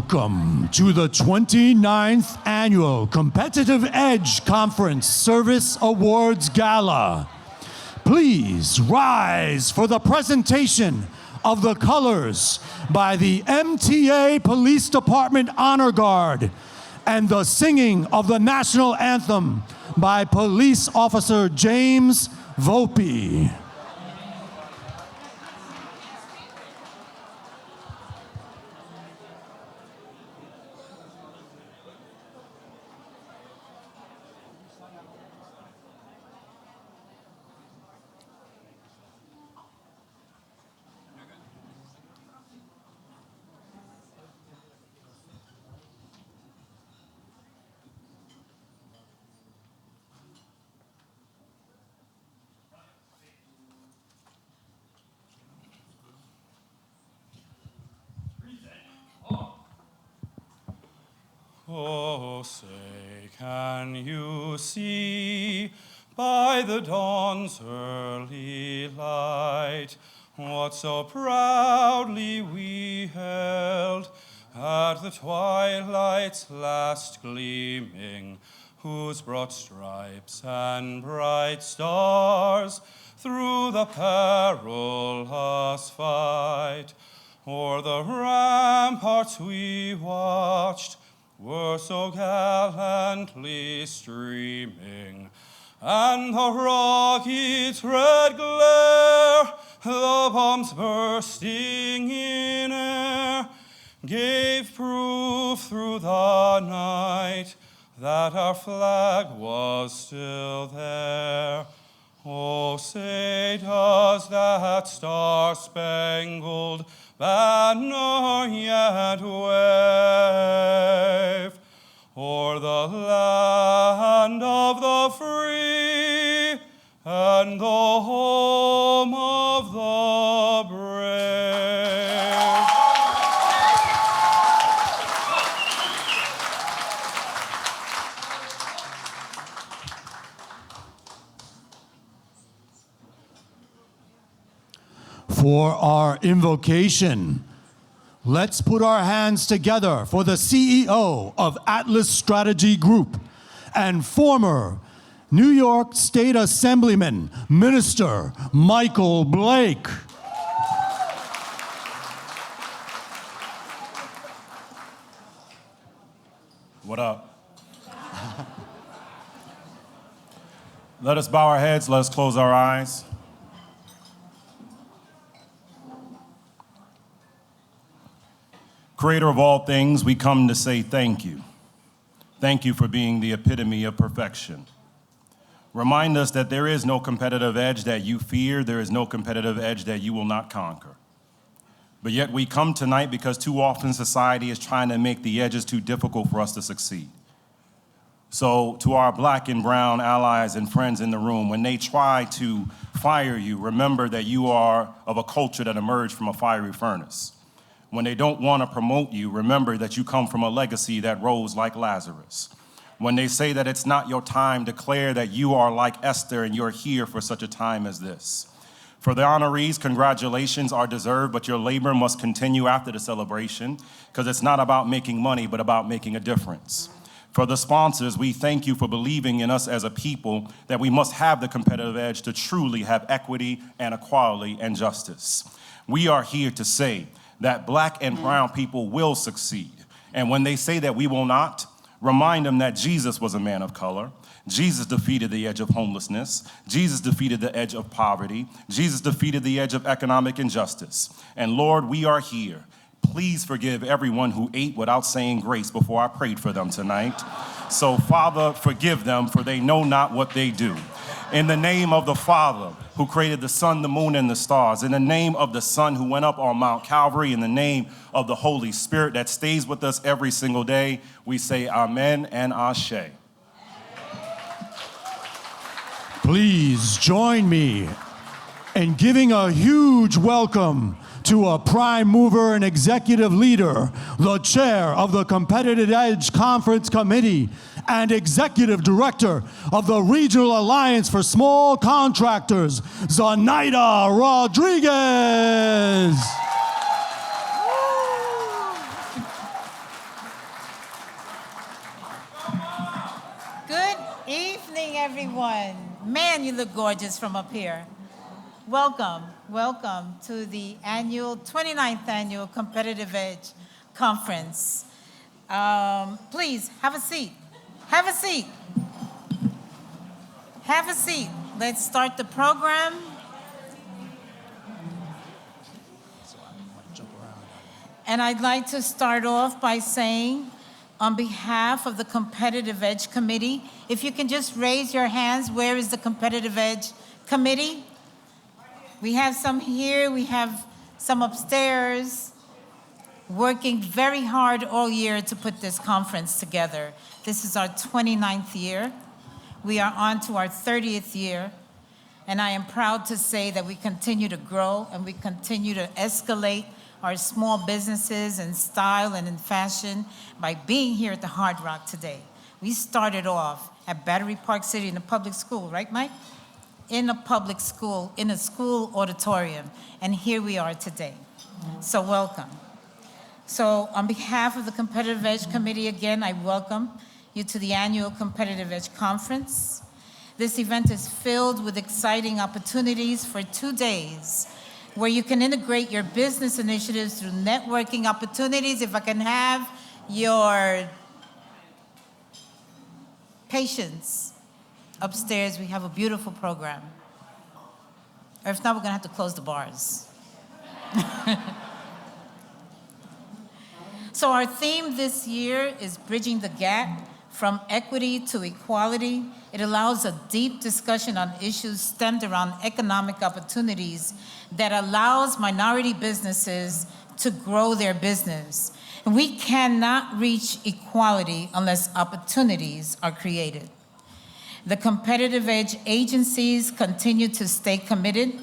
Welcome to the 29th Annual Competitive Edge Conference Service Awards Gala. Please rise for the presentation of the colors by the MTA Police Department Honor Guard and the singing of the national anthem by Police Officer James Volpe. Oh, say, can you see by the dawn's early light what so proudly we held at the twilight's last gleaming, whose broad stripes and bright stars through the perilous fight o'er the ramparts we watched were so gallantly streaming, and the rocket's red glare, the bombs bursting in air, gave proof through the night that our flag was still there. Oh, say, does that star-spangled banner yet wave o'er the land of the free and the home of the brave? For our invocation, let's put our hands together for the CEO of Atlas Strategy Group and former New York State Assemblyman, Minister Michael Blake. What up? Let us bow our heads, let us close our eyes. Creator of all things, we come to say thank you. Thank you for being the epitome of perfection. Remind us that there is no competitive edge that you fear, there is no competitive edge that you will not conquer. But yet we come tonight because too often society is trying to make the edges too difficult for us to succeed. So to our black and brown allies and friends in the room, when they try to fire you, remember that you are of a culture that emerged from a fiery furnace. When they don't want to promote you, remember that you come from a legacy that rose like Lazarus. When they say that it's not your time, declare that you are like Esther and you're here for such a time as this. For the honorees, congratulations are deserved, but your labor must continue after the celebration because it's not about making money, but about making a difference. For the sponsors, we thank you for believing in us as a people that we must have the competitive edge to truly have equity and equality and justice. We are here to say that black and brown people will succeed. And when they say that we will not, remind them that Jesus was a man of color. Jesus defeated the edge of homelessness. Jesus defeated the edge of poverty. Jesus defeated the edge of economic injustice. And Lord, we are here. Please forgive everyone who ate without saying grace before I prayed for them tonight. So Father, forgive them, for they know not what they do. In the name of the Father, who created the sun, the moon, and the stars, in the name of the Son who went up on Mount Calvary, in the name of the Holy Spirit that stays with us every single day, we say amen and ashe. Please join me in giving a huge welcome to a prime mover and executive leader, the chair of the Competitive Edge Conference Committee and executive director of the Regional Alliance for Small Contractors, Zenaida Rodriguez. everyone. Man, you look gorgeous from up here. Welcome, welcome to the 29th Annual Competitive Edge Conference. Please, have a seat. Have a seat. Have a seat. Let's start the program. And I'd like to start off by saying, on behalf of the Competitive Edge Committee, if you can just raise your hands, where is the Competitive Edge Committee? We have some here, we have some upstairs, working very hard all year to put this conference together. This is our 29th year. We are on to our 30th year, and I am proud to say that we continue to grow and we continue to escalate our small businesses in style and in fashion by being here at the Hard Rock today. We started off at Battery Park City in a public school, right, Mike? In a public school, in a school auditorium, and here we are today. So welcome. So on behalf of the Competitive Edge Committee, again, I welcome you to the annual Competitive Edge Conference. This event is filled with exciting opportunities for 2 days, where you can integrate your business initiatives through networking opportunities. If I can have your patience upstairs, we have a beautiful program. Or if not, we're gonna have to close the bars. So our theme this year is Bridging the Gap from Equity to Equality. It allows a deep discussion on issues stemmed around economic opportunities that allows minority businesses to grow their business. And we cannot reach equality unless opportunities are created. The Competitive Edge agencies continue to stay committed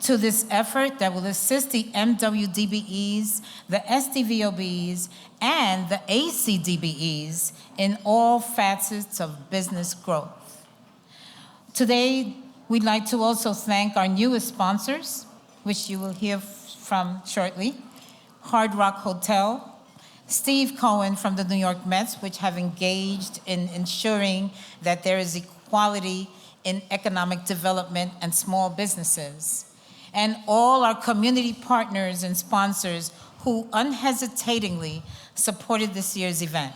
to this effort that will assist the MWDBEs, the SDVOBs, and the ACDBEs in all facets of business growth. Today, we'd like to also thank our newest sponsors, which you will hear from shortly, Hard Rock Hotel, Steve Cohen from the New York Mets, which have engaged in ensuring that there is equality in economic development and small businesses, and all our community partners and sponsors who unhesitatingly supported this year's event.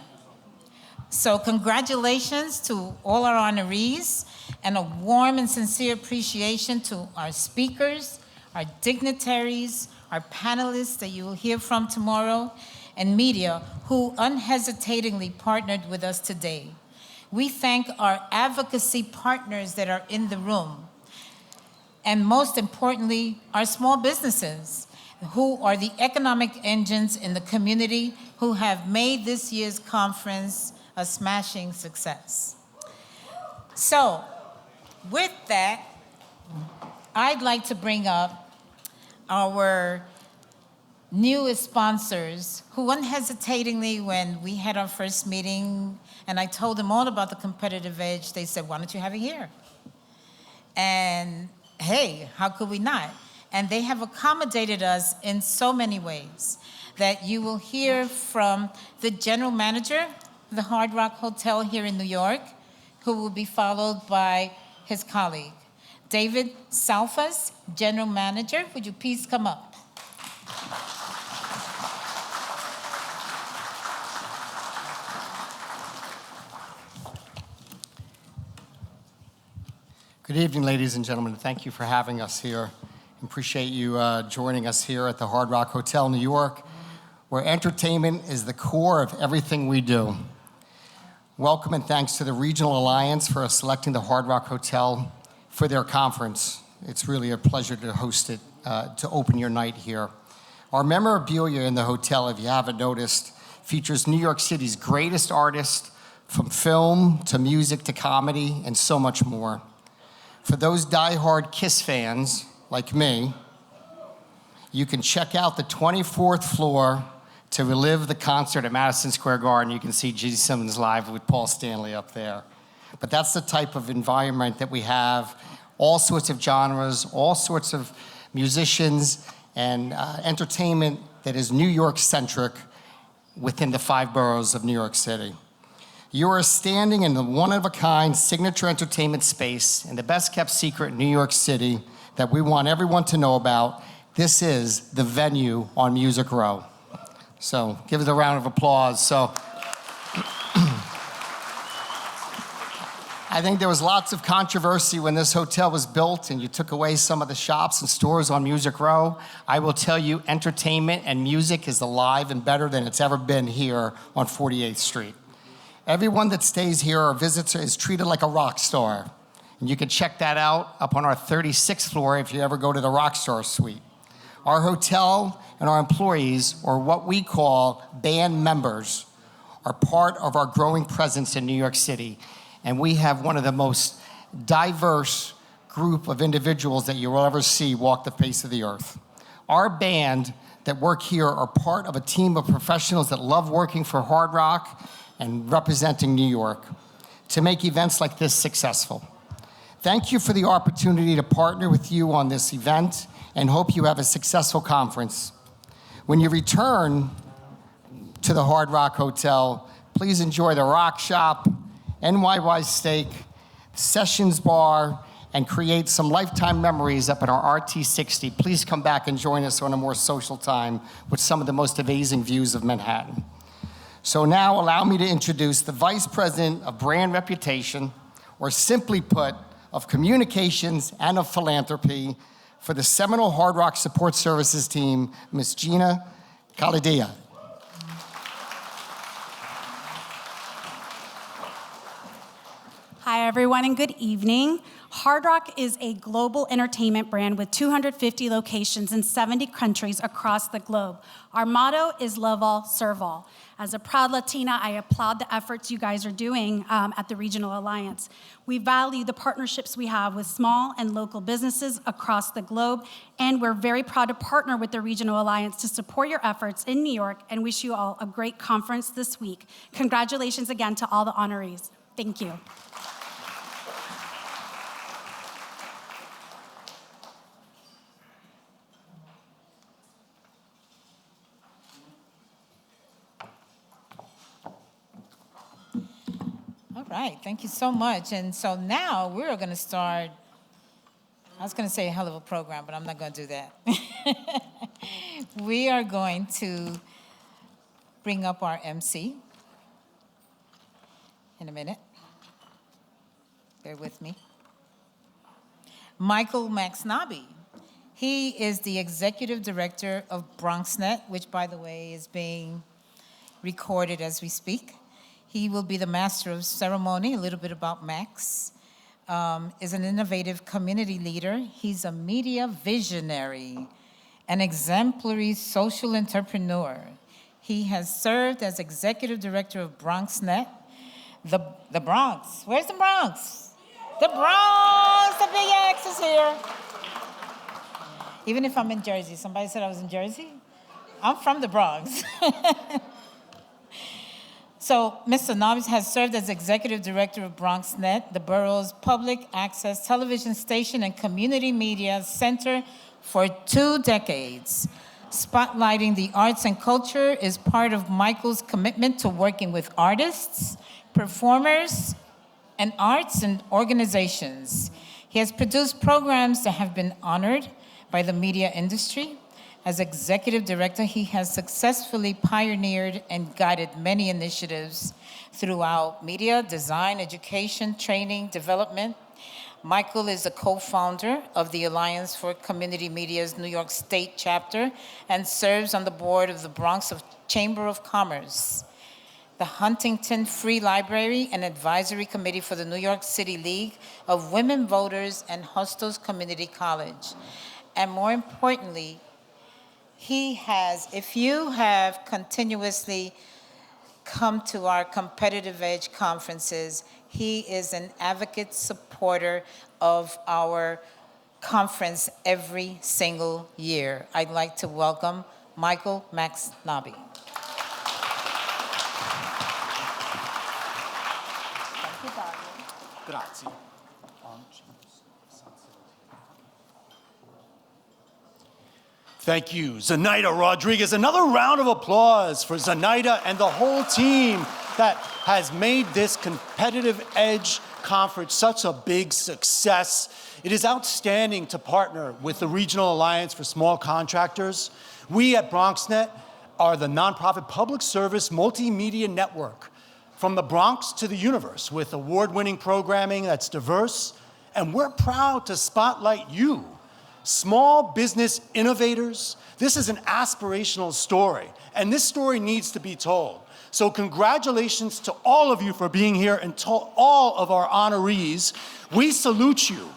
So congratulations to all our honorees, and a warm and sincere appreciation to our speakers, our dignitaries, our panelists that you will hear from tomorrow, and media who unhesitatingly partnered with us today. We thank our advocacy partners that are in the room, and most importantly, our small businesses, who are the economic engines in the community who have made this year's conference a smashing success. So, with that, I'd like to bring up our newest sponsors who unhesitatingly, when we had our first meeting and I told them all about the Competitive Edge, they said, why don't you have it here? And hey, how could we not? And they have accommodated us in so many ways that you will hear from the general manager of the Hard Rock Hotel here in New York, who will be followed by his colleague. David Salfas, general manager, would you please come up? Good evening, ladies and gentlemen. Thank you for having us here. Appreciate you joining us here at the Hard Rock Hotel, New York, where entertainment is the core of everything we do. Welcome and thanks to the Regional Alliance for selecting the Hard Rock Hotel for their conference. It's really a pleasure to host it, to open your night here. Our memorabilia in the hotel, if you haven't noticed, features New York City's greatest artists, from film to music to comedy and so much more. For those die-hard Kiss fans, like me, you can check out the 24th floor to relive the concert at Madison Square Garden. You can see G. Simmons live with Paul Stanley up there. But that's the type of environment that we have, all sorts of genres, all sorts of musicians, and entertainment that is New York-centric within the 5 boroughs of New York City. You are standing in the one-of-a-kind signature entertainment space in the best-kept secret in New York City that we want everyone to know about. This is the venue on Music Row. So give it a round of applause. So I think there was lots of controversy when this hotel was built and you took away some of the shops and stores on Music Row. I will tell you, entertainment and music is alive and better than it's ever been here on 48th Street. Everyone that stays here or visits is treated like a rock star. And you can check that out up on our 36th floor if you ever go to the Rockstar Suite. Our hotel and our employees, or what we call band members, are part of our growing presence in New York City. And we have one of the most diverse group of individuals that you will ever see walk the face of the earth. Our band that work here are part of a team of professionals that love working for Hard Rock and representing New York to make events like this successful. Thank you for the opportunity to partner with you on this event and hope you have a successful conference. When you return to the Hard Rock Hotel, please enjoy the Rock Shop, NYY Steak, Sessions Bar, and create some lifetime memories up at our RT60. Please come back and join us on a more social time with some of the most amazing views of Manhattan. So now allow me to introduce the Vice President of Brand Reputation, or simply put, of Communications and of Philanthropy for the Seminole Hard Rock Support Services team, Ms. Gina Caladia. Hi, everyone, and good evening. Hard Rock is a global entertainment brand with 250 locations in 70 countries across the globe. Our motto is love all, serve all. As a proud Latina, I applaud the efforts you guys are doing at the Regional Alliance. We value the partnerships we have with small and local businesses across the globe, and we're very proud to partner with the Regional Alliance to support your efforts in New York and wish you all a great conference this week. Congratulations again to all the honorees. Thank you. All right, thank you so much. And so now we're going to start, I was going to say a hell of a program, but I'm not going to do that. We are going to bring up our MC in a minute. Bear with me. Michael Maxnabi. He is the executive director of BronxNet, which, by the way, is being recorded as we speak. He will be the master of ceremony. A little bit about Max. Is an innovative community leader. He's a media visionary, an exemplary social entrepreneur. He has served as executive director of BronxNet, the Bronx. Where's the Bronx? The Bronx, the big X is here. Even if I'm in Jersey, somebody said I was in Jersey. I'm from the Bronx. So, Mr. Nabi has served as executive director of BronxNet, the borough's public access television station and community media center for 2 decades. Spotlighting the arts and culture is part of Michael's commitment to working with artists, performers, and arts and organizations. He has produced programs that have been honored by the media industry. As executive director, he has successfully pioneered and guided many initiatives throughout media, design, education, training, development. Michael is a co-founder of the Alliance for Community Media's New York State chapter and serves on the board of the Bronx Chamber of Commerce, the Huntington Free Library and Advisory Committee for the New York City League of Women Voters and Hostos Community College. And more importantly, he has, if you have continuously come to our Competitive Edge conferences, he is an advocate supporter of our conference every single year. I'd like to welcome Michael Maxnabi. Thank you, Dario. Grazie. Thank you, Zenaida Rodriguez. Another round of applause for Zenaida and the whole team that has made this Competitive Edge Conference such a big success. It is outstanding to partner with the Regional Alliance for Small Contractors. We at BronxNet are the nonprofit public service multimedia network from the Bronx to the universe with award-winning programming that's diverse. And we're proud to spotlight you, small business innovators. This is an aspirational story, and this story needs to be told. So congratulations to all of you for being here, and to all of our honorees. We salute you.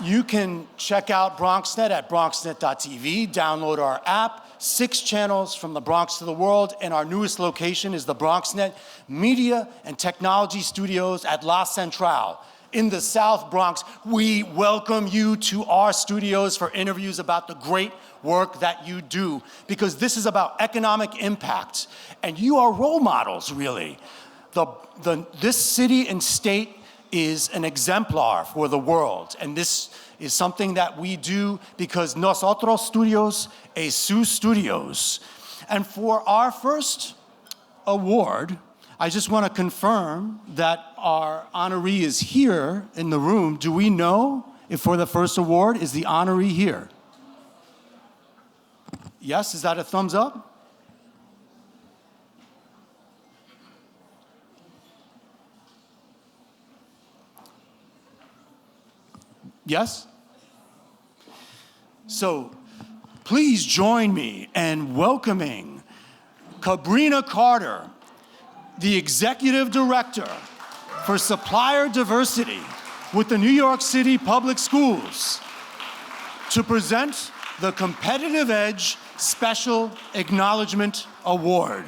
You can check out BronxNet at bronxnet.tv, download our app, 6 channels from the Bronx to the world, and our newest location is the BronxNet Media and Technology Studios at La Centrale in the South Bronx. We welcome you to our studios for interviews about the great work that you do, because this is about economic impact, and you are role models, really. This city and state is an exemplar for the world, and this is something that we do because nosotros studios es sus studios. And for our first award, I just want to confirm that our honoree is here in the room. Do we know if for the first award, is the honoree here? Yes, is that a thumbs up? Yes? So please join me in welcoming Cabrina Carter, the Executive Director for Supplier Diversity with the New York City Public Schools, to present the Competitive Edge Special Acknowledgement Award.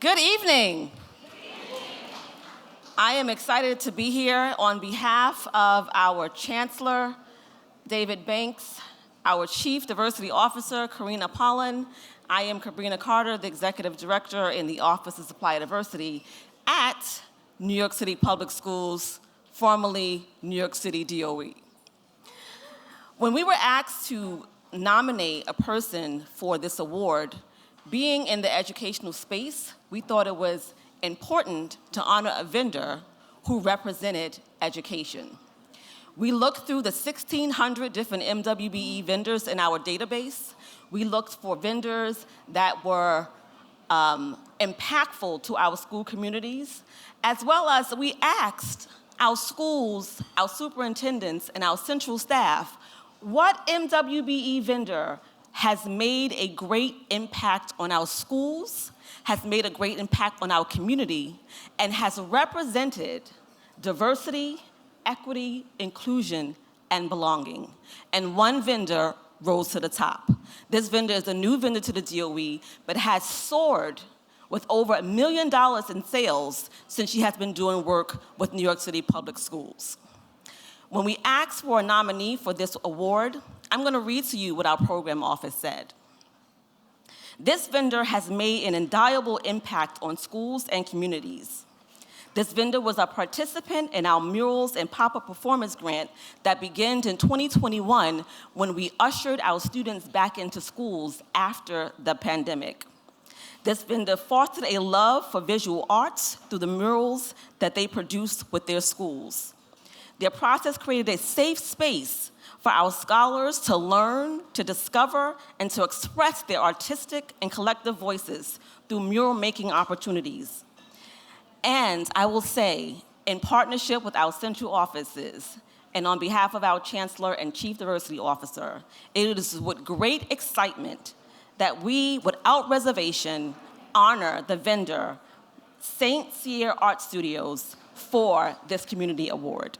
Good evening. I am excited to be here on behalf of our Chancellor, David Banks, our Chief Diversity Officer, Karina Pollan. I am Cabrina Carter, the Executive Director in the Office of Supplier Diversity at New York City Public Schools, formerly New York City DOE. When we were asked to nominate a person for this award, being in the educational space, we thought it was important to honor a vendor who represented education. We looked through the 1,600 different MWBE vendors in our database. We looked for vendors that were impactful to our school communities, as well as we asked our schools, our superintendents, and our central staff, what MWBE vendor has made a great impact on our schools, has made a great impact on our community, and has represented diversity, equity, inclusion, and belonging. And one vendor rose to the top. This vendor is a new vendor to the DOE, but has soared with over $1 million in sales since she has been doing work with New York City Public Schools. When we asked for a nominee for this award, I'm going to read to you what our program office said. This vendor has made an invaluable impact on schools and communities. This vendor was a participant in our Murals and Pop-Up Performance Grant that began in 2021 when we ushered our students back into schools after the pandemic. This vendor fostered a love for visual arts through the murals that they produced with their schools. Their process created a safe space for our scholars to learn, to discover, and to express their artistic and collective voices through mural making opportunities. And I will say, in partnership with our central offices, and on behalf of our Chancellor and Chief Diversity Officer, it is with great excitement that we, without reservation, honor the vendor, St. Cyr Art Studios, for this community award.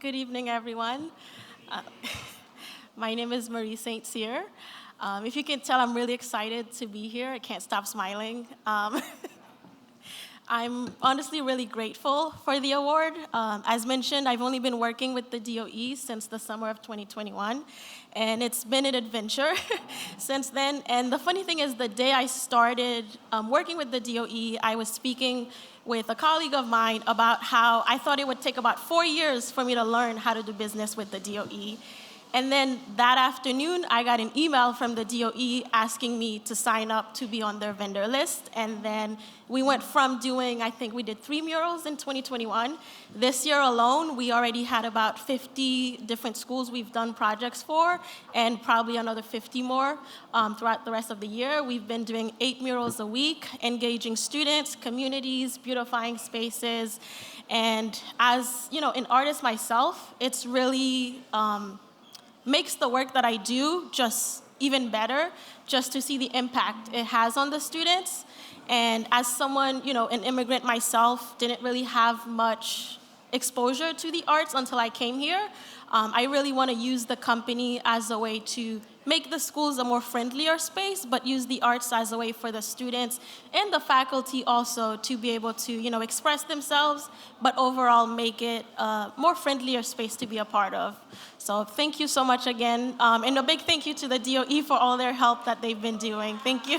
Good evening, everyone. My name is Marie St. Cyr. If you can tell, I'm really excited to be here. I can't stop smiling. I'm honestly really grateful for the award. As mentioned, I've only been working with the DOE since the summer of 2021, and it's been an adventure since then. And the funny thing is, the day I started working with the DOE, I was speaking with a colleague of mine about how I thought it would take about 4 years for me to learn how to do business with the DOE. And then that afternoon, I got an email from the DOE asking me to sign up to be on their vendor list. And then we went from doing, I think we did 3 murals in 2021. This year alone, we already had about 50 different schools we've done projects for, and probably another 50 more throughout the rest of the year. We've been doing 8 murals a week, engaging students, communities, beautifying spaces. And as an artist myself, it's really, makes the work that I do just even better, just to see the impact it has on the students. And as someone, an immigrant myself, didn't really have much exposure to the arts until I came here. I really want to use the company as a way to make the schools a more friendlier space, but use the arts as a way for the students and the faculty also to be able to, express themselves, but overall make it a more friendlier space to be a part of. So thank you so much again. And a big thank you to the DOE for all their help that they've been doing. Thank you.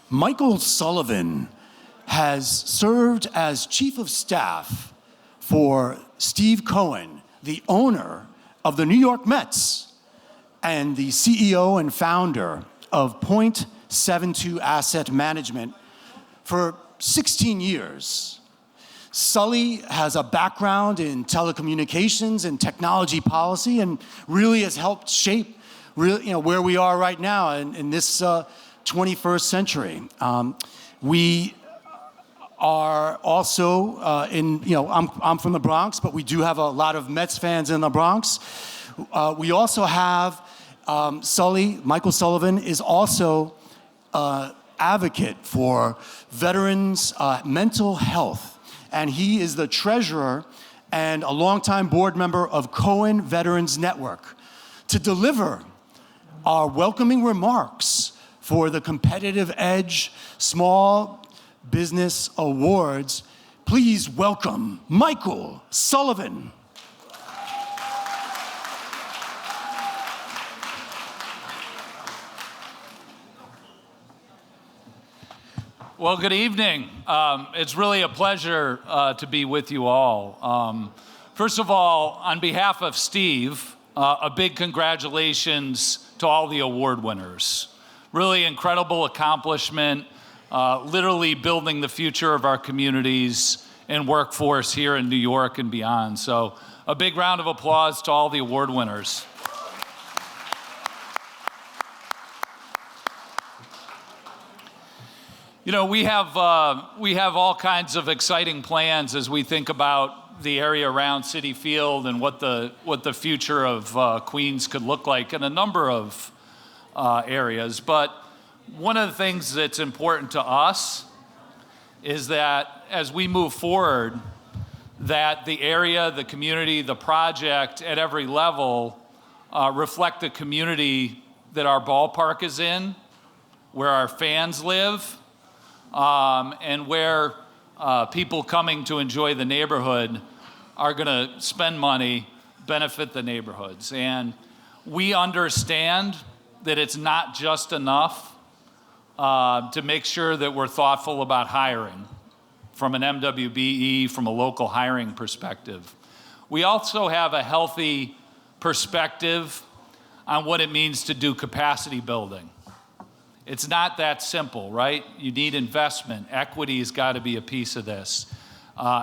Michael Sullivan has served as chief of staff for Steve Cohen, the owner of the New York Mets and the CEO and founder of Point 72 Asset Management for 16 years. Sully has a background in telecommunications and technology policy and really has helped shape where we are right now in this 21st century. We are also I'm from the Bronx, but we do have a lot of Mets fans in the Bronx. We also have Michael Sullivan is also advocate for veterans' mental health, and he is the treasurer and a longtime board member of Cohen Veterans Network. To deliver our welcoming remarks for the Competitive Edge Small Business Awards, please welcome Michael Sullivan. Well, good evening. It's really a pleasure to be with you all. First of all, on behalf of Steve, a big congratulations to all the award winners. Really incredible accomplishment, literally building the future of our communities and workforce here in New York and beyond. So a big round of applause to all the award winners. We have all kinds of exciting plans as we think about the area around Citi Field and what the future of Queens could look like in a number of areas. But one of the things that's important to us is that as we move forward, that the area, the community, the project at every level reflect the community that our ballpark is in, where our fans live, and where people coming to enjoy the neighborhood are going to spend money, benefit the neighborhoods. And we understand that it's not just enough to make sure that we're thoughtful about hiring from an MWBE, from a local hiring perspective. We also have a healthy perspective on what it means to do capacity building. It's not that simple, right? You need investment. Equity has got to be a piece of this.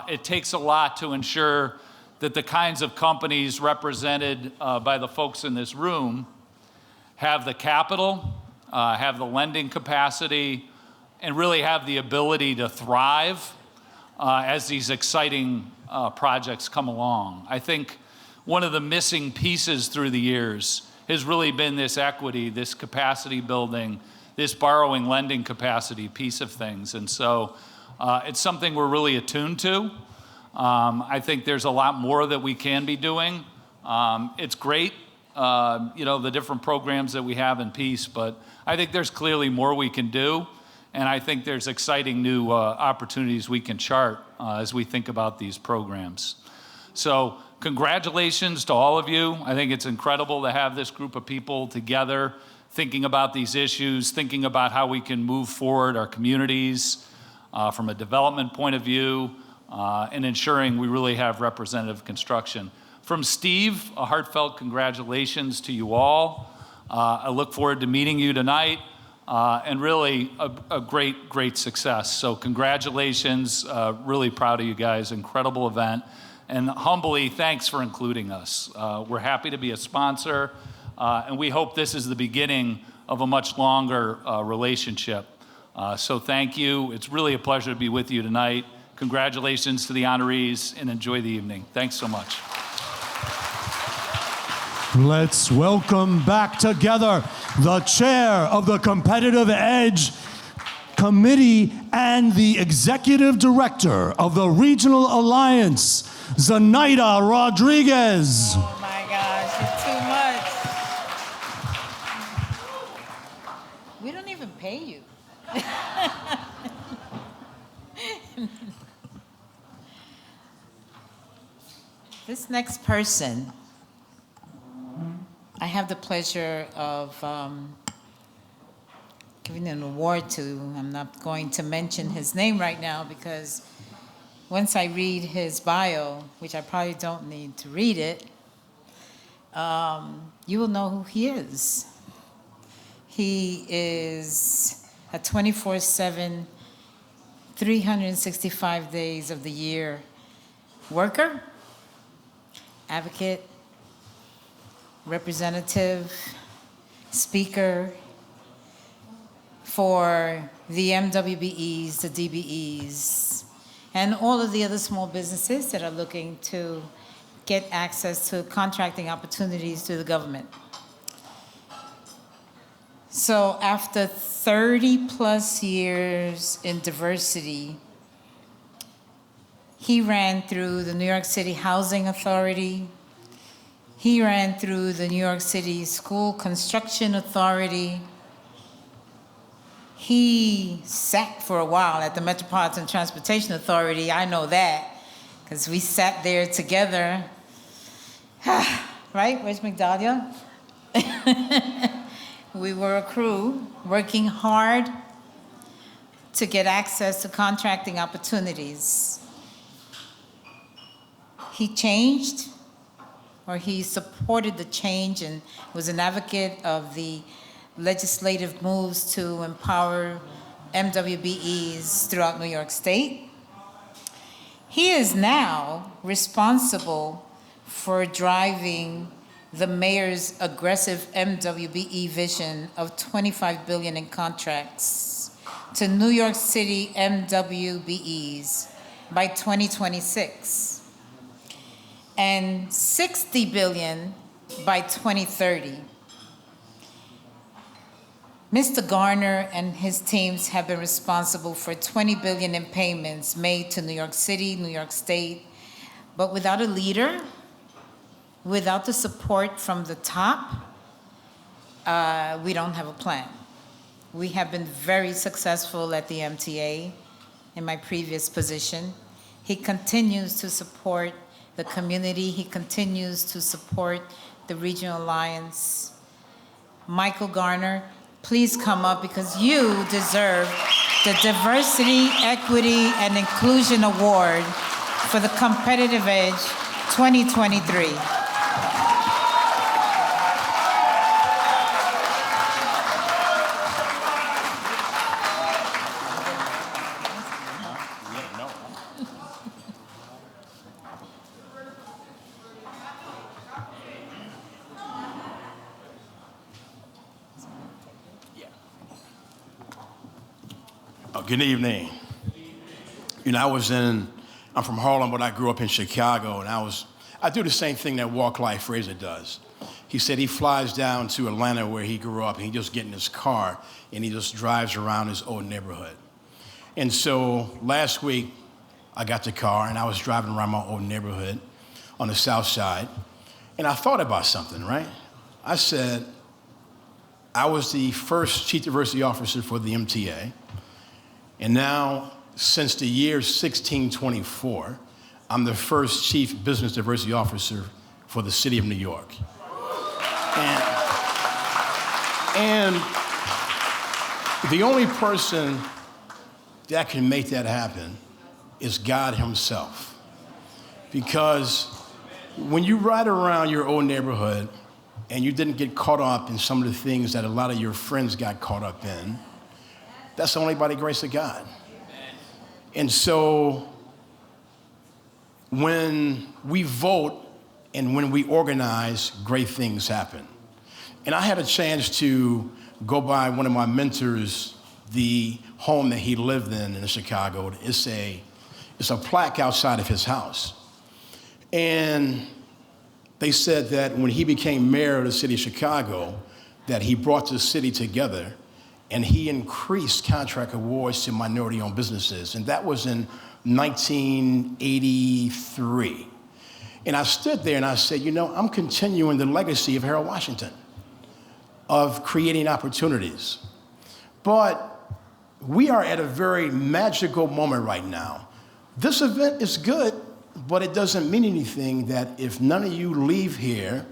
It takes a lot to ensure that the kinds of companies represented by the folks in this room have the capital, have the lending capacity, and really have the ability to thrive as these exciting projects come along. I think one of the missing pieces through the years has really been this equity, this capacity building, this borrowing lending capacity piece of things. And so it's something we're really attuned to. I think there's a lot more that we can be doing. It's great, the different programs that we have in peace, but I think there's clearly more we can do. And I think there's exciting new opportunities we can chart as we think about these programs. So congratulations to all of you. I think it's incredible to have this group of people together thinking about these issues, thinking about how we can move forward our communities from a development point of view, and ensuring we really have representative construction. From Steve, a heartfelt congratulations to you all. I look forward to meeting you tonight, and really a great, great success. So congratulations, really proud of you guys, incredible event. And humbly, thanks for including us. We're happy to be a sponsor, and we hope this is the beginning of a much longer relationship. So thank you. It's really a pleasure to be with you tonight. Congratulations to the honorees, and enjoy the evening. Thanks so much. Let's welcome back together the chair of the Competitive Edge Committee and the executive director of the Regional Alliance, Zenaida Rodriguez. Oh my gosh, it's too much. We don't even pay you. This next person, I have the pleasure of giving an award to. I'm not going to mention his name right now because once I read his bio, which I probably don't need to read it, you will know who he is. He is a 24/7, 365 days of the year worker, advocate, representative, speaker for the MWBEs, the DBEs, and all of the other small businesses that are looking to get access to contracting opportunities through the government. So after 30 plus years in diversity, he ran through the New York City Housing Authority. He ran through the New York City School Construction Authority. He sat for a while at the Metropolitan Transportation Authority. I know that because we sat there together. Right? Where's Migdalia? We were a crew working hard to get access to contracting opportunities. He changed, or he supported the change and was an advocate of the legislative moves to empower MWBEs throughout New York State. He is now responsible for driving the mayor's aggressive MWBE vision of $25 billion in contracts to New York City MWBEs by 2026 and $60 billion by 2030. Mr. Garner and his teams have been responsible for $20 billion in payments made to New York City, New York State, but without a leader, without the support from the top, we don't have a plan. We have been very successful at the MTA in my previous position. He continues to support the community. He continues to support the Regional Alliance. Michael Garner, please come up because you deserve the Diversity, Equity, and Inclusion Award for the Competitive Edge 2023. Good evening. I'm from Harlem, but I grew up in Chicago, and I do the same thing that Walk Life Fraser does. he said he flies down to Atlanta where he grew up, and he just gets in his car and he just drives around his old neighborhood. And so last week, I got the car and I was driving around my old neighborhood on the south side, and I thought about something, right? I said, I was the first chief diversity officer for the MTA, and now, since the year 1624, I'm the first chief business diversity officer for the city of New York. And the only person that can make that happen is God himself. Because when you ride around your old neighborhood and you didn't get caught up in some of the things that a lot of your friends got caught up in, that's only by the grace of God. And so when we vote and when we organize, great things happen. And I had a chance to go by one of my mentors, the home that he lived in Chicago. It's a plaque outside of his house. And they said that when he became mayor of the city of Chicago, that he brought the city together and he increased contract awards to minority-owned businesses. And that was in 1983. And I stood there and I said, you know, I'm continuing the legacy of Harold Washington, of creating opportunities. But we are at a very magical moment right now. This event is good, but it doesn't mean anything that if none of you leave here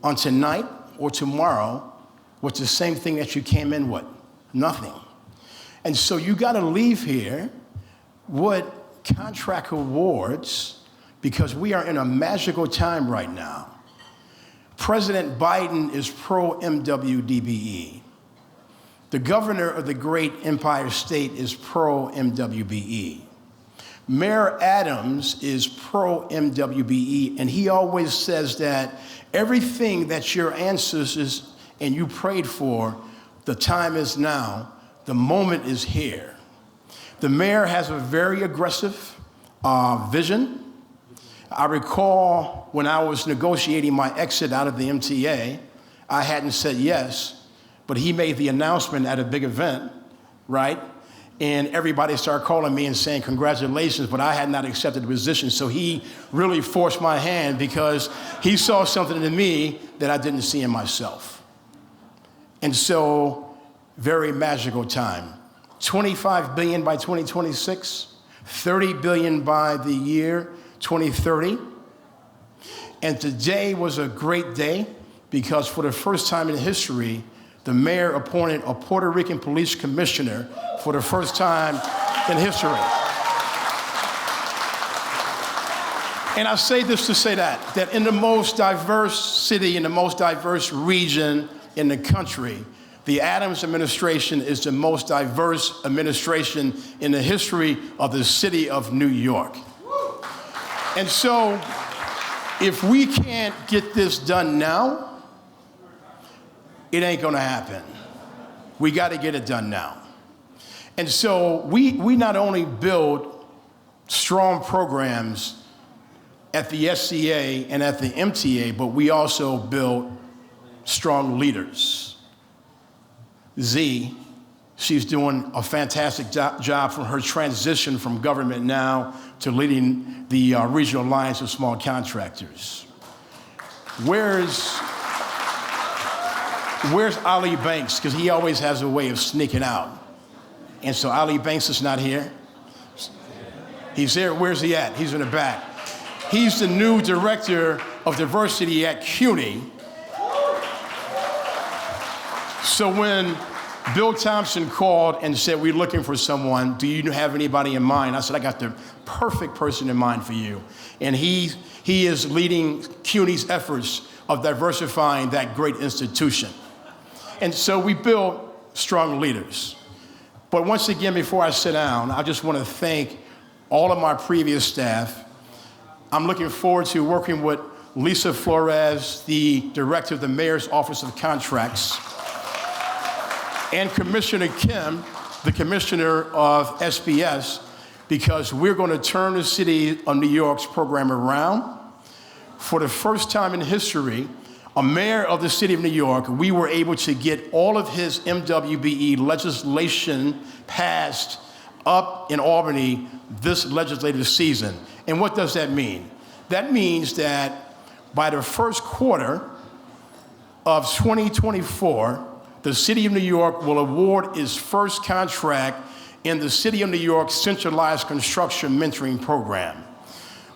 on tonight or tomorrow with the same thing that you came in with, nothing. And so you gotta leave here with contract awards, because we are in a magical time right now. President Biden is pro-MWBE. The governor of the great Empire State is pro-MWBE. Mayor Adams is pro-MWBE, and he always says that everything that your ancestors and you prayed for, the time is now, the moment is here. The mayor has a very aggressive vision. I recall when I was negotiating my exit out of the MTA, I hadn't said yes, but he made the announcement at a big event, right? And everybody started calling me and saying congratulations, but I had not accepted the position. So he really forced my hand because he saw something in me that I didn't see in myself. And so, very magical time. 25 billion by 2026, 30 billion by the year 2030. And today was a great day because for the first time in history, the mayor appointed a Puerto Rican police commissioner for the first time in history. And I say this to say that in the most diverse city, in the most diverse region in the country, the Adams administration is the most diverse administration in the history of the city of New York. And so, if we can't get this done now, it ain't gonna happen. We gotta get it done now. And so we not only build strong programs at the SCA and at the MTA, but we also build strong leaders. Z, she's doing a fantastic job from her transition from government now to leading the Regional Alliance of Small Contractors. Where's Ali Banks? Because he always has a way of sneaking out. And so Ali Banks is not here. He's here. Where's he at? He's in the back. He's the new director of diversity at CUNY. So when Bill Thompson called and said, we're looking for someone, do you have anybody in mind? I said, I got the perfect person in mind for you. And he is leading CUNY's efforts of diversifying that great institution. And so we build strong leaders. But once again, before I sit down, I just want to thank all of my previous staff. I'm looking forward to working with Lisa Flores, the director of the Mayor's Office of Contracts, and Commissioner Kim, the commissioner of SBS, because we're going to turn the city of New York's program around. For the first time in history, a mayor of the city of New York, we were able to get all of his MWBE legislation passed up in Albany this legislative season. And what does that mean? That means that by the first quarter of 2024, the city of New York will award its first contract in the City of New York Centralized Construction Mentoring Program.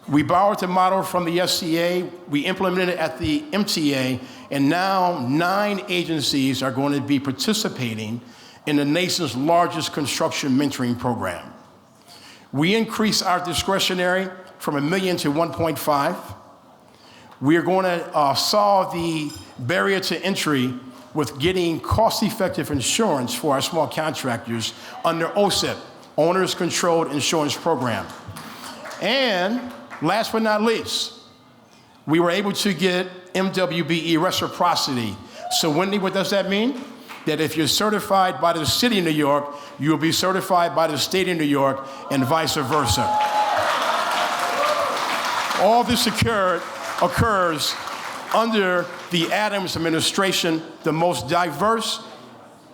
We borrowed the model from the SCA, we implemented it at the MTA, and now 9 agencies are going to be participating in the nation's largest construction mentoring program. We increased our discretionary from $1 million to 1.5. We are going to solve the barrier to entry with getting cost-effective insurance for our small contractors under OSIP, Owners Controlled Insurance Program. And last but not least, we were able to get MWBE reciprocity. So Wendy, what does that mean? That if you're certified by the city of New York, you will be certified by the state of New York and vice versa. All this occurs under the Adams administration, the most diverse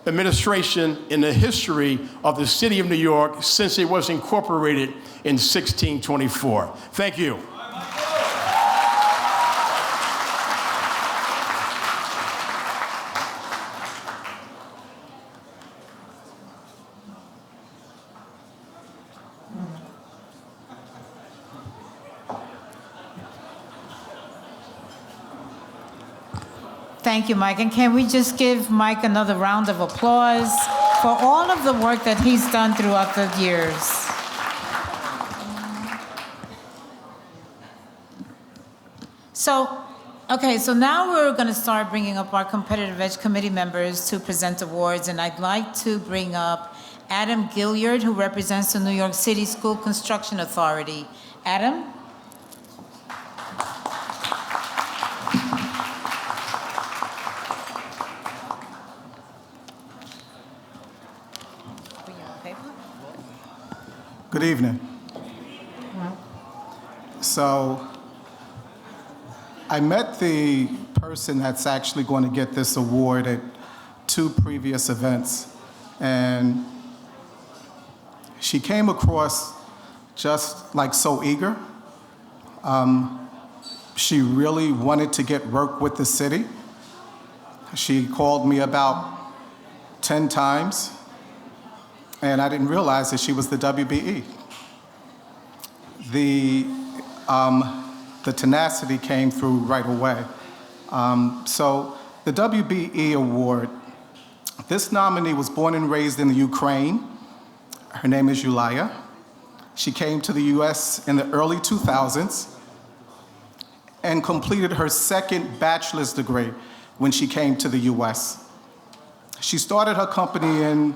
administration in the history of the city of New York since it was incorporated in 1624. Thank you. Thank you, Mike. And can we just give Mike another round of applause for all of the work that he's done throughout the years? So now we're going to start bringing up our Competitive Edge Committee members to present awards, and I'd like to bring up Adam Gilliard, who represents the New York City School Construction Authority. Adam? Good evening. So I met the person that's actually going to get this award at 2 previous events, and she came across just like so eager. She really wanted to get work with the city. She called me about 10 times, and I didn't realize that she was the WBE. The tenacity came through right away. So the WBE award, this nominee was born and raised in the Ukraine. Her name is Yulia. She came to the US in the early 2000s and completed her second bachelor's degree when she came to the US. She started her company in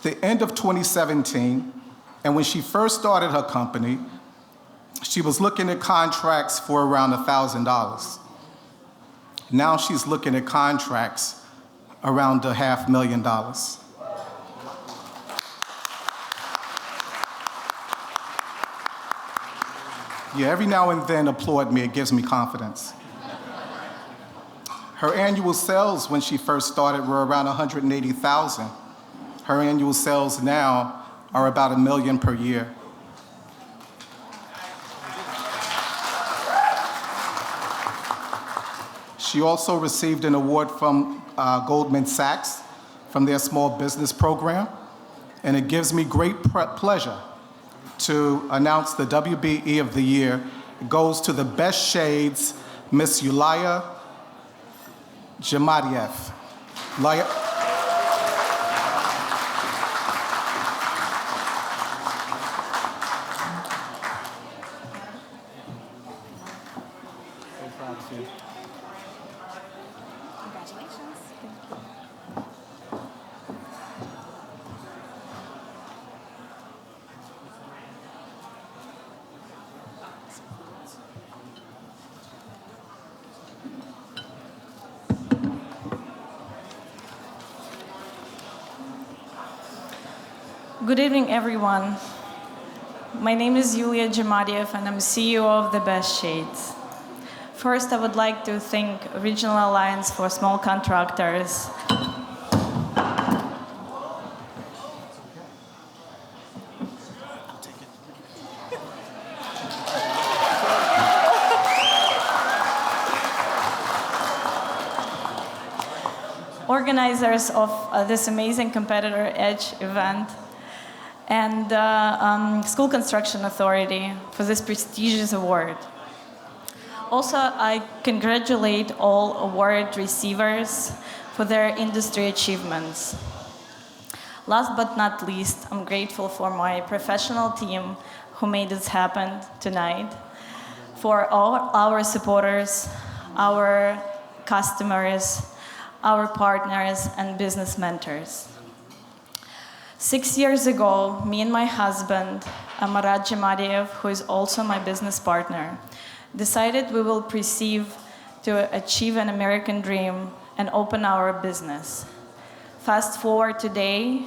the end of 2017, and when she first started her company, she was looking at contracts for around $1,000. Now she's looking at contracts around $500,000. Yeah, every now and then applaud me, it gives me confidence. Her annual sales when she first started were around 180,000. Her annual sales now are about $1 million per year. She also received an award from Goldman Sachs from their small business program, and it gives me great pleasure to announce the WBE of the year. It goes to the best shades, Miss Yulia Jamadiev. Good evening, everyone. My name is Yulia Jamadiev, and I'm CEO of The Best Shades. First, I would like to thank Regional Alliance for Small Contractors. Organizers of this amazing Competitor Edge event, and School Construction Authority for this prestigious award. Also, I congratulate all award receivers for their industry achievements. Last but not least, I'm grateful for my professional team who made this happen tonight, for all our supporters, our customers, our partners, and business mentors. 6 years ago, me and my husband, Amarat Jamadiev, who is also my business partner, decided we will proceed to achieve an American dream and open our business. Fast forward today,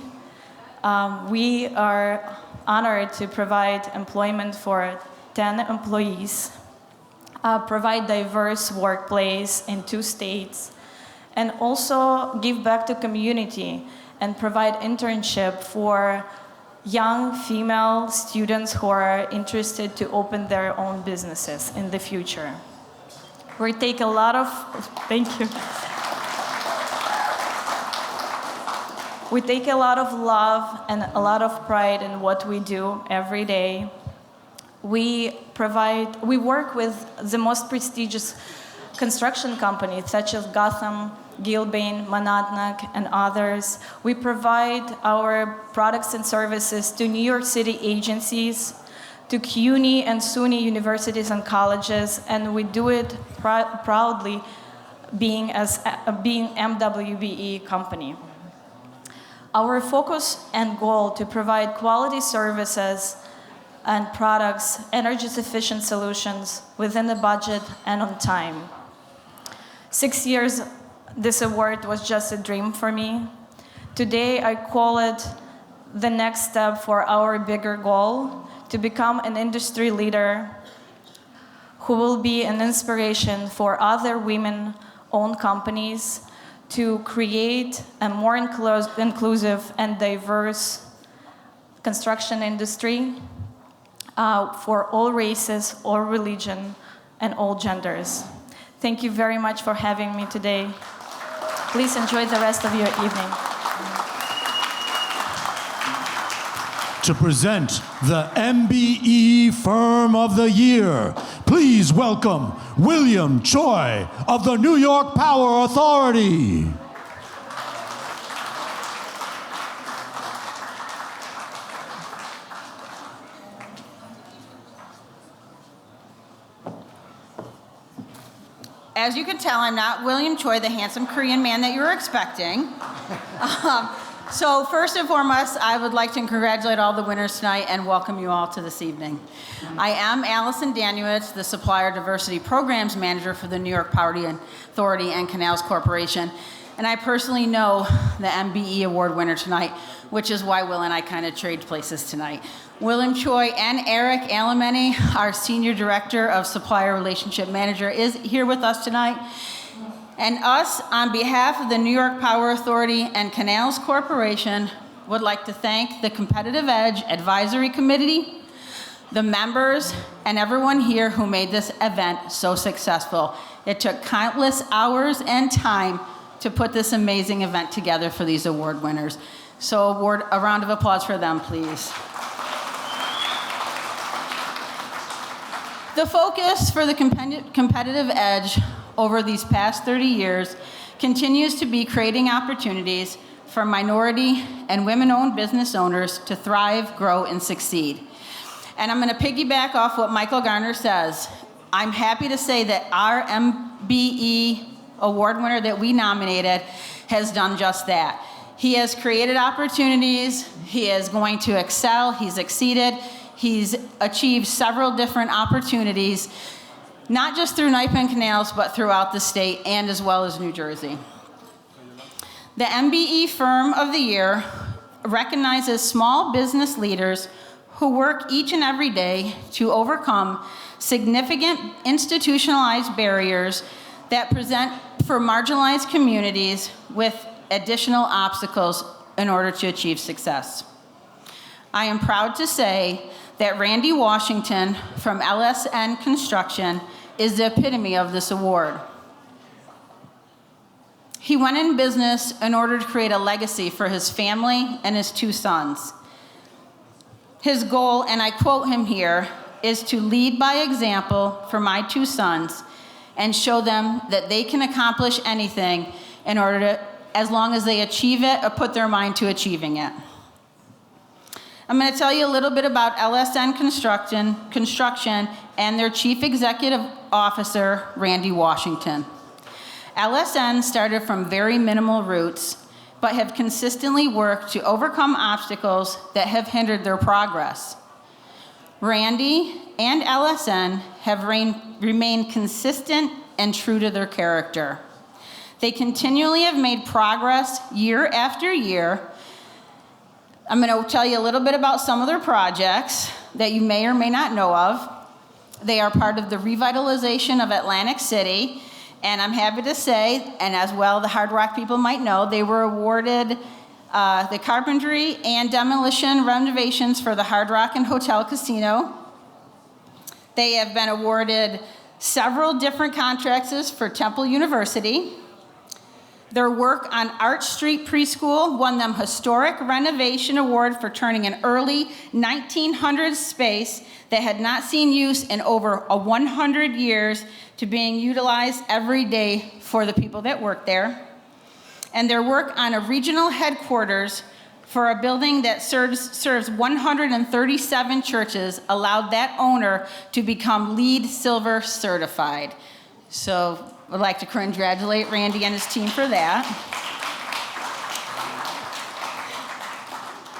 we are honored to provide employment for 10 employees, provide diverse workplace in 2 states, and also give back to community and provide internship for young female students who are interested to open their own businesses in the future. We take a lot of, thank you. We take a lot of love and a lot of pride in what we do every day. We work with the most prestigious construction companies such as Gotham, Gilbane, Monadnock, and others. We provide our products and services to New York City agencies, to CUNY and SUNY universities and colleges, and we do it proudly being MWBE company. Our focus and goal to provide quality services and products, energy-efficient solutions within the budget and on time. 6 years, this award was just a dream for me. Today, I call it the next step for our bigger goal, to become an industry leader who will be an inspiration for other women-owned companies to create a more inclusive and diverse construction industry for all races, all religion, and all genders. Thank you very much for having me today. Please enjoy the rest of your evening. To present the MBE Firm of the Year, please welcome William Choi of the New York Power Authority. As you can tell, I'm not William Choi, the handsome Korean man that you were expecting. So first and foremost, I would like to congratulate all the winners tonight and welcome you all to this evening. I am Allison Danowitz, the Supplier Diversity Programs Manager for the New York Power Authority and Canals Corporation, and I personally know the MBE Award winner tonight, which is why Will and I kind of trade places tonight. William Choi and Eric Alameni, our Senior Director of Supplier Relationship Manager, is here with us tonight. And us, on behalf of the New York Power Authority and Canals Corporation, would like to thank the Competitive Edge Advisory Committee, the members, and everyone here who made this event so successful. It took countless hours and time to put this amazing event together for these award winners. So a round of applause for them, please. The focus for the Competitive Edge over these past 30 years continues to be creating opportunities for minority and women-owned business owners to thrive, grow, and succeed. And I'm going to piggyback off what Michael Garner says. I'm happy to say that our MBE award winner that we nominated has done just that. He has created opportunities, he is going to excel, he's exceeded, he's achieved several different opportunities, not just through Knife and Canals, but throughout the state and as well as New Jersey. The MBE Firm of the Year recognizes small business leaders who work each and every day to overcome significant institutionalized barriers that present for marginalized communities with additional obstacles in order to achieve success. I am proud to say that Randy Washington from LSN Construction is the epitome of this award. He went in business in order to create a legacy for his family and his 2 sons. His goal, and I quote him here, is to lead by example for my 2 sons and show them that they can accomplish anything in order to, as long as they achieve it or put their mind to achieving it. I'm going to tell you a little bit about LSN Construction and their Chief Executive Officer, Randy Washington. LSN started from very minimal roots, but have consistently worked to overcome obstacles that have hindered their progress. Randy and LSN have remained consistent and true to their character. They continually have made progress year after year. I'm going to tell you a little bit about some of their projects that you may or may not know of. They are part of the revitalization of Atlantic City, and I'm happy to say, and as well the Hard Rock people might know, they were awarded the carpentry and demolition renovations for the Hard Rock and Hotel Casino. They have been awarded several different contracts for Temple University. Their work on Arch Street Preschool won them Historic Renovation Award for turning an early 1900s space that had not seen use in over 100 years to being utilized every day for the people that work there. And their work on a regional headquarters for a building that serves 137 churches allowed that owner to become LEED Silver certified. So I'd like to congratulate Randy and his team for that.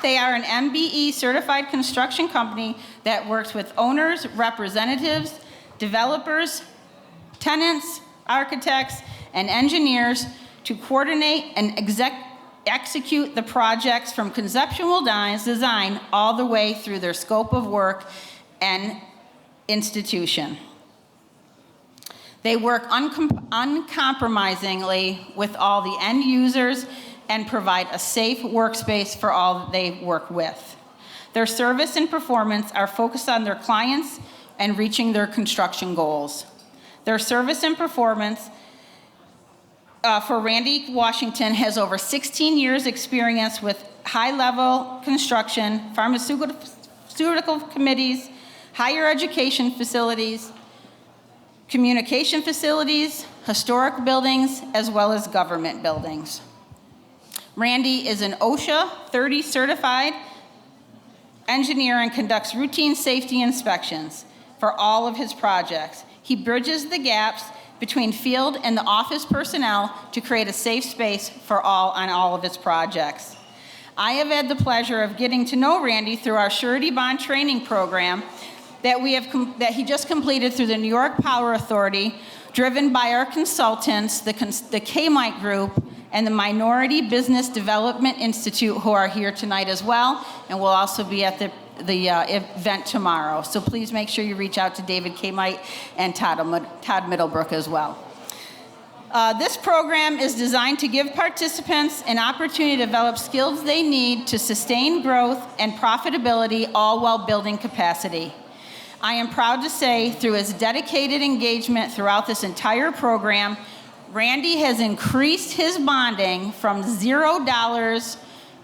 They are an MBE certified construction company that works with owners, representatives, developers, tenants, architects, and engineers to coordinate and execute the projects from conceptual design all the way through their scope of work and institution. They work uncompromisingly with all the end users and provide a safe workspace for all they work with. Their service and performance are focused on their clients and reaching their construction goals. Their service and performance for Randy Washington has over 16 years experience with high-level construction, pharmaceutical committees, higher education facilities, communication facilities, historic buildings, as well as government buildings. Randy is an OSHA 30 certified engineer and conducts routine safety inspections for all of his projects. He bridges the gaps between field and the office personnel to create a safe space for all on all of his projects. I have had the pleasure of getting to know Randy through our surety bond training program that he just completed through the New York Power Authority, driven by our consultants, the Kmite Group, and the Minority Business Development Institute, who are here tonight as well, and will also be at the event tomorrow. So please make sure you reach out to David Kmite and Todd Middlebrook as well. This program is designed to give participants an opportunity to develop skills they need to sustain growth and profitability, all while building capacity. I am proud to say, through his dedicated engagement throughout this entire program, Randy has increased his bonding from $0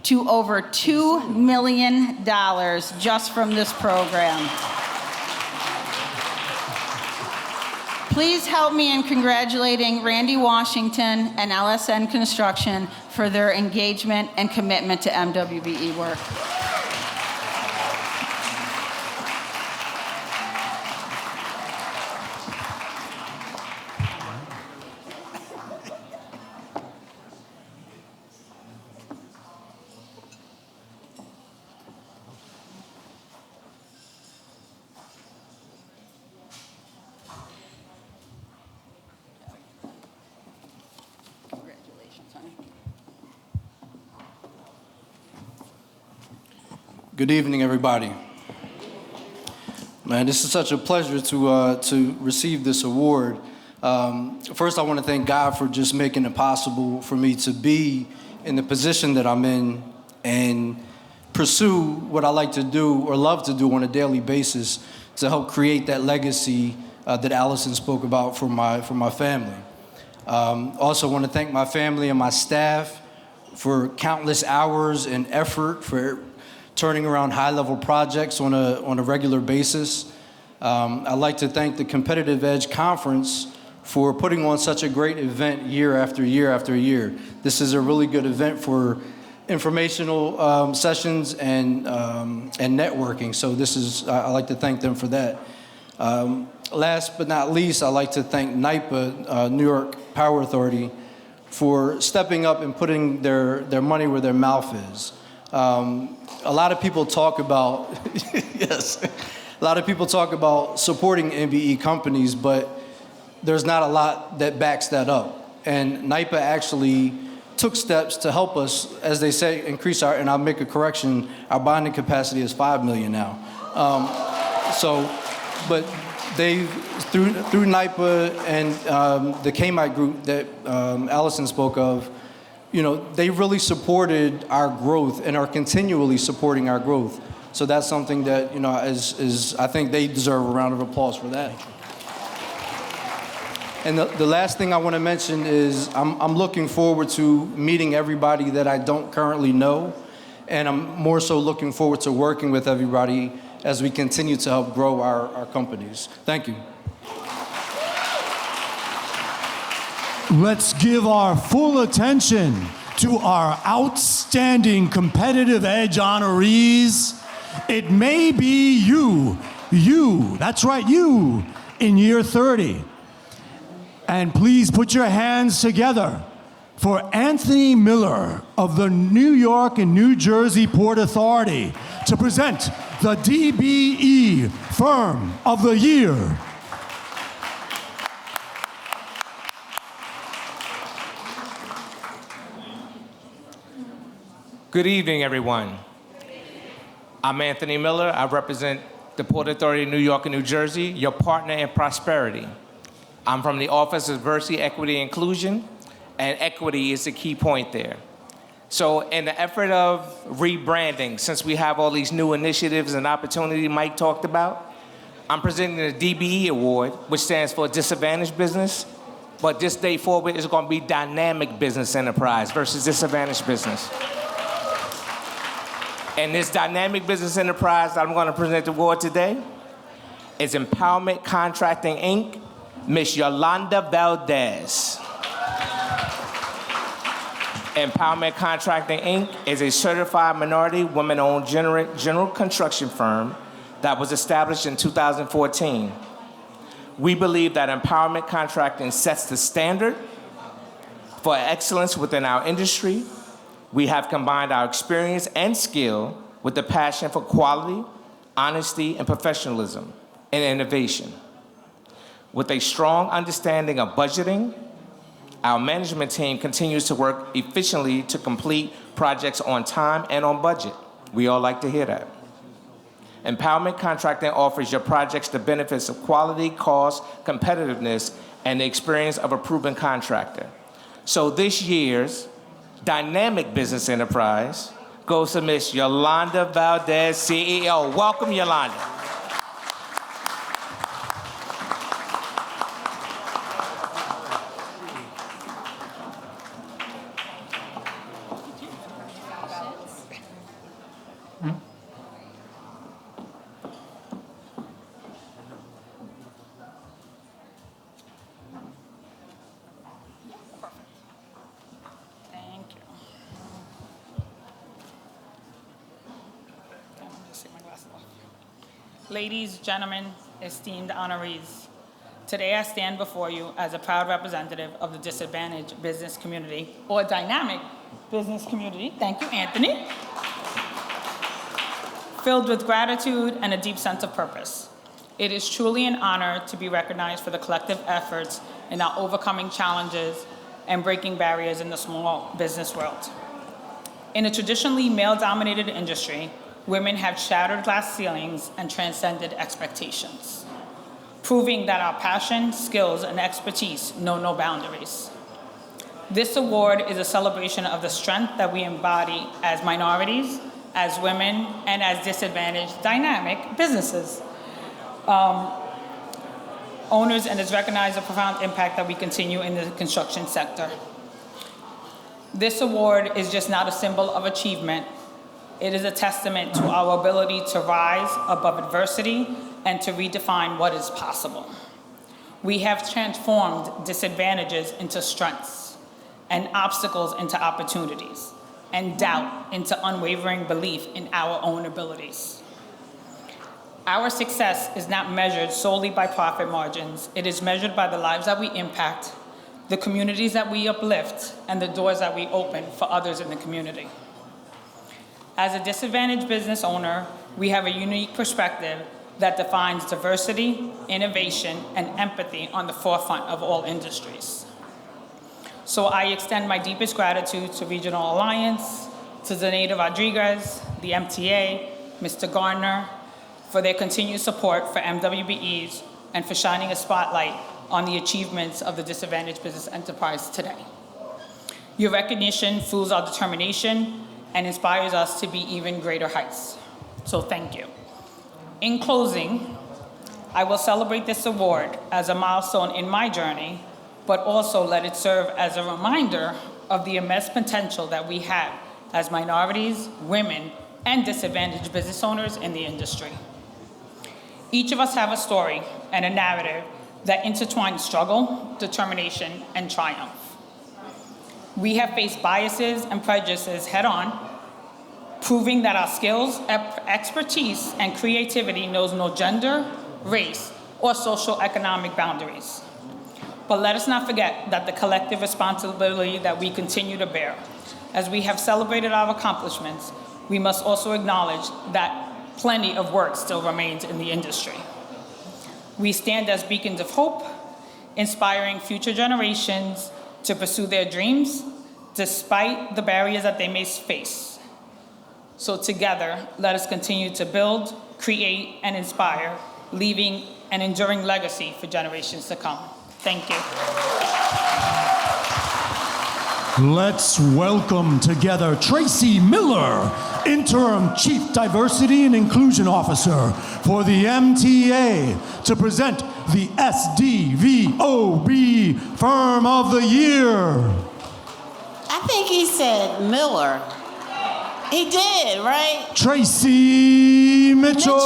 to over $2 million just from this program. Please help me in congratulating Randy Washington and LSN Construction for their engagement and commitment to MWBE work. Good evening, everybody. Man, this is such a pleasure to receive this award. First, I want to thank God for just making it possible for me to be in the position that I'm in and pursue what I like to do or love to do on a daily basis to help create that legacy that Allison spoke about for my family. Also want to thank my family and my staff for countless hours and effort for turning around high-level projects on a regular basis. I'd like to thank the Competitive Edge Conference for putting on such a great event year after year after year. This is a really good event for informational sessions and networking. So I'd like to thank them for that. Last but not least, I'd like to thank NYPA, New York Power Authority, for stepping up and putting their money where their mouth is. A lot of people talk about, yes, a lot of people talk about supporting MBE companies, but there's not a lot that backs that up. And NYPA actually took steps to help us, as they say, increase and I'll make a correction, our bonding capacity is $5 million now. But they, through NYPA and the KMIT group that Allison spoke of, they really supported our growth and are continually supporting our growth. So that's something that, I think they deserve a round of applause for that. And the last thing I want to mention is I'm looking forward to meeting everybody that I don't currently know, and I'm more so looking forward to working with everybody as we continue to help grow our companies. Thank you. Let's give our full attention to our outstanding Competitive Edge honorees. It may be you, that's right, you, in year 30. And please put your hands together for Anthony Miller of the New York and New Jersey Port Authority to present the DBE Firm of the Year. Good evening, everyone. I'm Anthony Miller. I represent the Port Authority of New York and New Jersey, your partner in prosperity. I'm from the Office of Diversity, Equity, and Inclusion, and equity is the key point there. So in the effort of rebranding, since we have all these new initiatives and opportunity Mike talked about, I'm presenting the DBE Award, which stands for Disadvantaged Business, but this day forward is going to be Dynamic Business Enterprise versus Disadvantaged Business. And this Dynamic Business Enterprise that I'm going to present the award today is Empowerment Contracting, Inc., Miss Yolanda Valdez. Empowerment Contracting, Inc. is a certified minority women-owned general construction firm that was established in 2014. We believe that empowerment contracting sets the standard for excellence within our industry. We have combined our experience and skill with the passion for quality, honesty, and professionalism and innovation. With a strong understanding of budgeting, our management team continues to work efficiently to complete projects on time and on budget. We all like to hear that. Empowerment Contracting offers your projects the benefits of quality, cost, competitiveness, and the experience of a proven contractor. So this year's Dynamic Business Enterprise goes to Miss Yolanda Valdez, CEO. Welcome, Yolanda. Ladies, gentlemen, esteemed honorees, today I stand before you as a proud representative of the disadvantaged business community, or dynamic business community, thank you, Anthony, filled with gratitude and a deep sense of purpose. It is truly an honor to be recognized for the collective efforts in our overcoming challenges and breaking barriers in the small business world. In a traditionally male-dominated industry, women have shattered glass ceilings and transcended expectations, proving that our passion, skills, and expertise know no boundaries. This award is a celebration of the strength that we embody as minorities, as women, and as disadvantaged, dynamic businesses owners, and has recognized the profound impact that we continue in the construction sector. This award is just not a symbol of achievement. It is a testament to our ability to rise above adversity and to redefine what is possible. We have transformed disadvantages into strengths, and obstacles into opportunities, and doubt into unwavering belief in our own abilities. Our success is not measured solely by profit margins. It is measured by the lives that we impact, the communities that we uplift, and the doors that we open for others in the community. As a disadvantaged business owner, we have a unique perspective that defines diversity, innovation, and empathy on the forefront of all industries. So I extend my deepest gratitude to Regional Alliance, to Zenaida Rodriguez, the MTA, Mr. Gardner, for their continued support for MWBEs and for shining a spotlight on the achievements of the disadvantaged business enterprise today. Your recognition fuels our determination and inspires us to be even greater heights. So thank you. In closing, I will celebrate this award as a milestone in my journey, but also let it serve as a reminder of the immense potential that we have as minorities, women, and disadvantaged business owners in the industry. Each of us have a story and a narrative that intertwines struggle, determination, and triumph. We have faced biases and prejudices head-on, proving that our skills, expertise, and creativity knows no gender, race, or social-economic boundaries. But let us not forget that the collective responsibility that we continue to bear. As we have celebrated our accomplishments, we must also acknowledge that plenty of work still remains in the industry. We stand as beacons of hope, inspiring future generations to pursue their dreams despite the barriers that they may face. So together, let us continue to build, create, and inspire, leaving an enduring legacy for generations to come. Thank you. Let's welcome together Tracy Miller, Interim Chief Diversity and Inclusion Officer for the MTA, to present the SDVOB Firm of the Year. I think he said Miller. He did, right? Tracy Mitchell.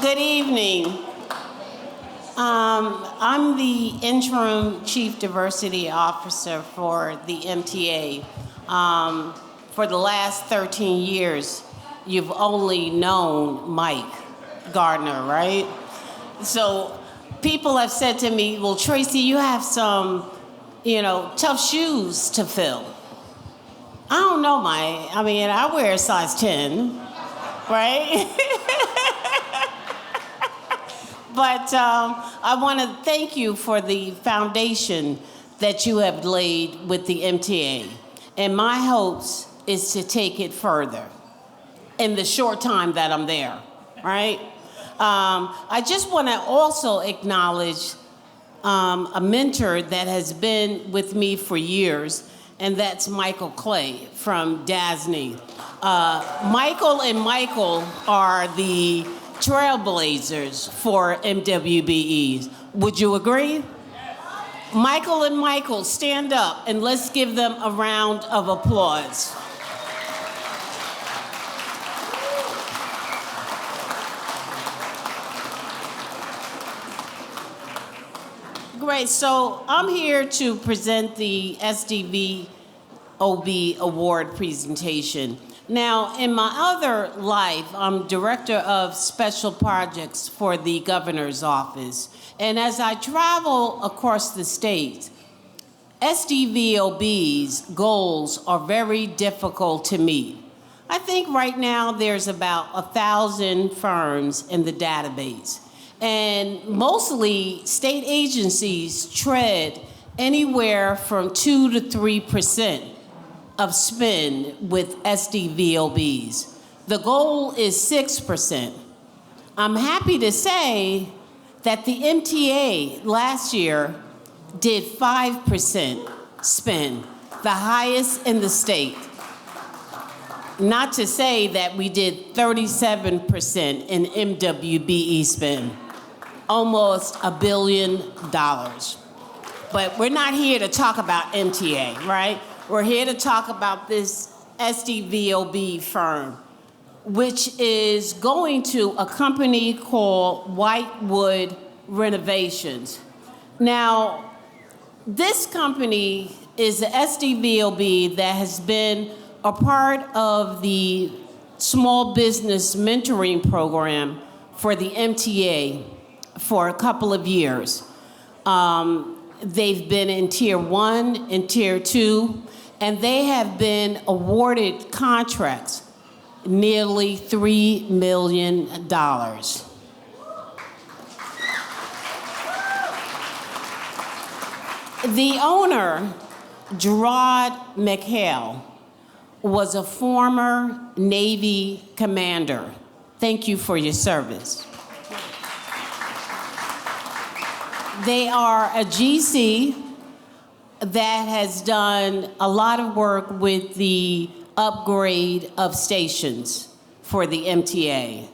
Good evening. I'm the Interim Chief Diversity Officer for the MTA. For the last 13 years, you've only known Mike Gardner, right? So people have said to me, well, Tracy, you have some, tough shoes to fill. I don't know, Mike. I mean, I wear a size 10, right? But I want to thank you for the foundation that you have laid with the MTA. And my hopes is to take it further in the short time that I'm there, right? I just want to also acknowledge a mentor that has been with me for years, and that's Michael Clay from DASNY. Michael and Michael are the trailblazers for MWBEs. Would you agree? Michael and Michael, stand up and let's give them a round of applause. Great, so I'm here to present the SDVOB award presentation. Now, in my other life, I'm Director of Special Projects for the Governor's Office. And as I travel across the state, SDVOB's goals are very difficult to meet. I think right now there's about 1,000 firms in the database. And mostly state agencies tread anywhere from 2 to 3% of spend with SDVOBs. The goal is 6%. I'm happy to say that the MTA last year did 5% spend, the highest in the state. Not to say that we did 37% in MWBE spend, almost $1 billion. But we're not here to talk about MTA, right? We're here to talk about this SDVOB firm, which is going to a company called Whitewood Renovations. Now, this company is an SDVOB that has been a part of the small business mentoring program for the MTA for a couple of years. They've been in Tier 1 and Tier 2, and they have been awarded contracts, nearly $3 million. The owner, Gerard McHale, was a former Navy commander. Thank you for your service. They are a GC that has done a lot of work with the upgrade of stations for the MTA.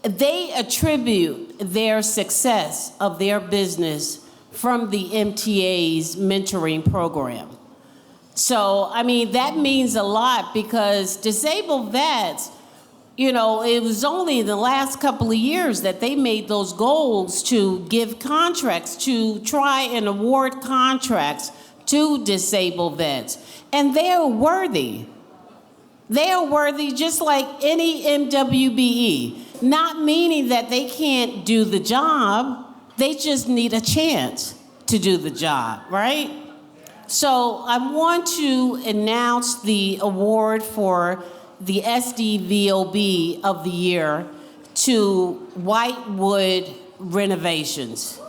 They attribute their success of their business from the MTA's mentoring program. So, I mean, that means a lot because disabled vets, you know, it was only the last couple of years that they made those goals to give contracts, to try and award contracts to disabled vets. And they're worthy. They are worthy just like any MWBE, not meaning that they can't do the job, they just need a chance to do the job, right? So I want to announce the award for the SDVOB of the year to Whitewood Renovations.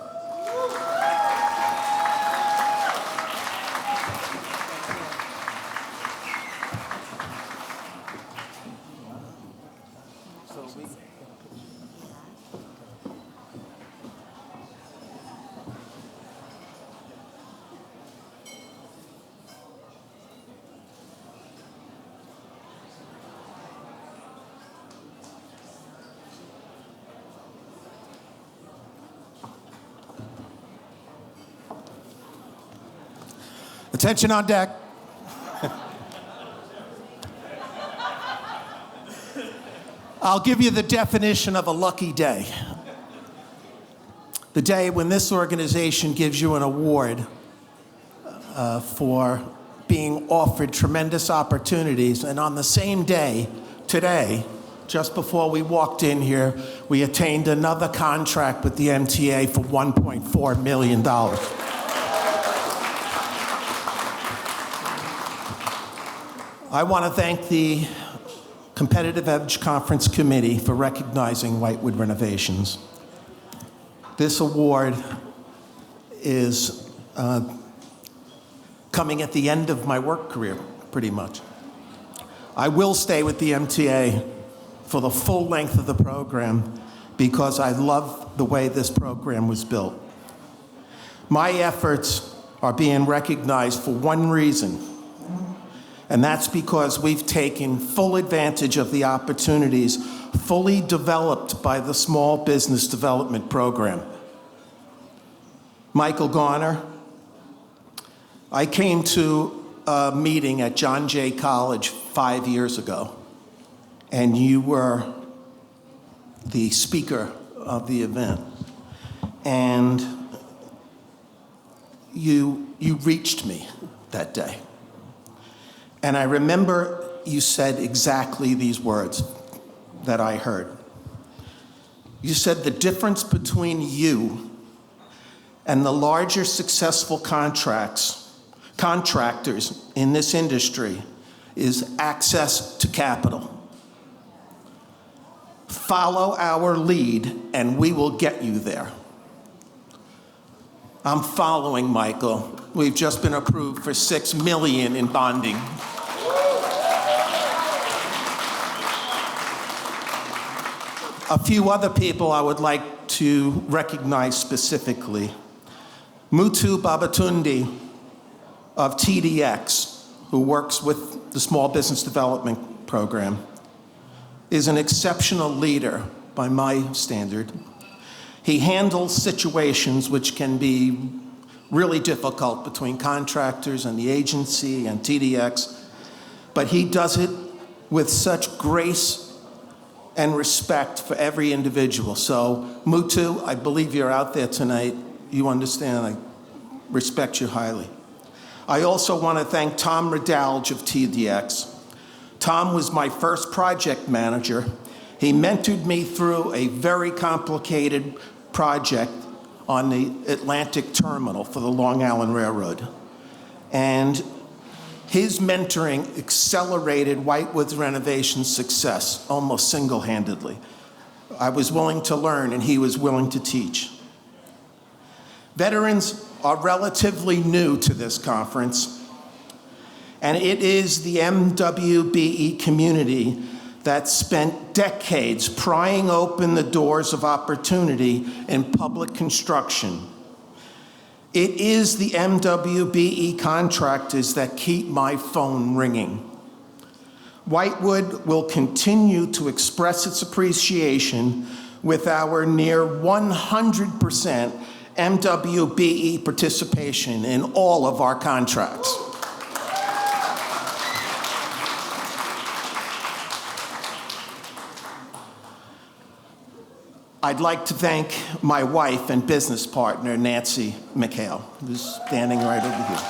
Attention on deck. I'll give you the definition of a lucky day. The day when this organization gives you an award for being offered tremendous opportunities, and on the same day, today, just before we walked in here, we attained another contract with the MTA for $1.4 million. I want to thank the Competitive Edge Conference Committee for recognizing Whitewood Renovations. This award is coming at the end of my work career, pretty much. I will stay with the MTA for the full length of the program because I love the way this program was built. My efforts are being recognized for one reason, and that's because we've taken full advantage of the opportunities fully developed by the Small Business Development Program. Michael Garner, I came to a meeting at John Jay College 5 years ago, and you were the speaker of the event. And you reached me that day. And I remember you said exactly these words that I heard. You said the difference between you and the larger successful contractors in this industry is access to capital. Follow our lead and we will get you there. I'm following Michael. We've just been approved for $6 million in bonding. A few other people I would like to recognize specifically. Mutu Babatunde of TDX, who works with the Small Business Development Program, is an exceptional leader by my standard. He handles situations which can be really difficult between contractors and the agency and TDX, but he does it with such grace and respect for every individual. So, Mutu, I believe you're out there tonight. You understand, I respect you highly. I also want to thank Tom Redalge of TDX. Tom was my first project manager. He mentored me through a very complicated project on the Atlantic Terminal for the Long Island Railroad. And his mentoring accelerated Whitewood's renovation success almost single-handedly. I was willing to learn and he was willing to teach. Veterans are relatively new to this conference, and it is the MWBE community that spent decades prying open the doors of opportunity in public construction. It is the MWBE contractors that keep my phone ringing. Whitewood will continue to express its appreciation with our near 100% MWBE participation in all of our contracts. I'd like to thank my wife and business partner, Nancy McHale, who's standing right over here.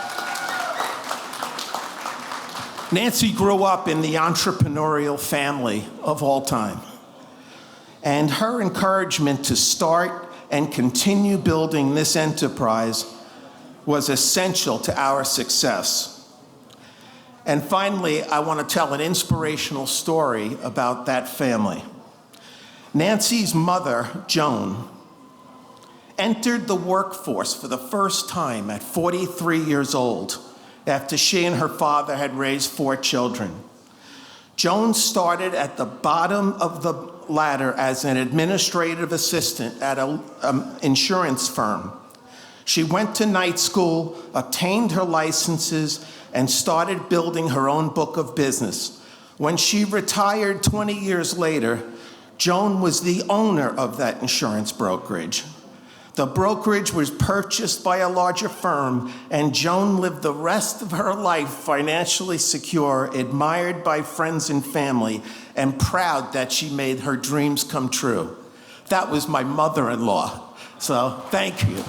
Nancy grew up in the entrepreneurial family of all time, and her encouragement to start and continue building this enterprise was essential to our success. And finally, I want to tell an inspirational story about that family. Nancy's mother, Joan, entered the workforce for the first time at 43 years old after she and her father had raised 4 children. Joan started at the bottom of the ladder as an administrative assistant at an insurance firm. She went to night school, obtained her licenses, and started building her own book of business. When she retired 20 years later, Joan was the owner of that insurance brokerage. The brokerage was purchased by a larger firm, and Joan lived the rest of her life financially secure, admired by friends and family, and proud that she made her dreams come true. That was my mother-in-law. So thank you.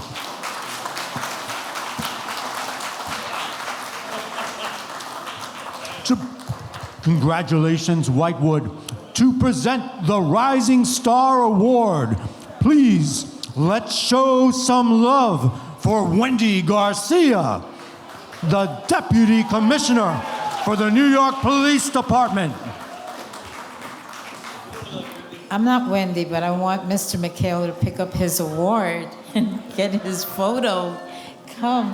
Congratulations, Whitewood. To present the Rising Star Award, please let's show some love for Wendy Garcia, the Deputy Commissioner for the New York Police Department. I'm not Wendy, but I want Mr. McHale to pick up his award and get his photo. Come.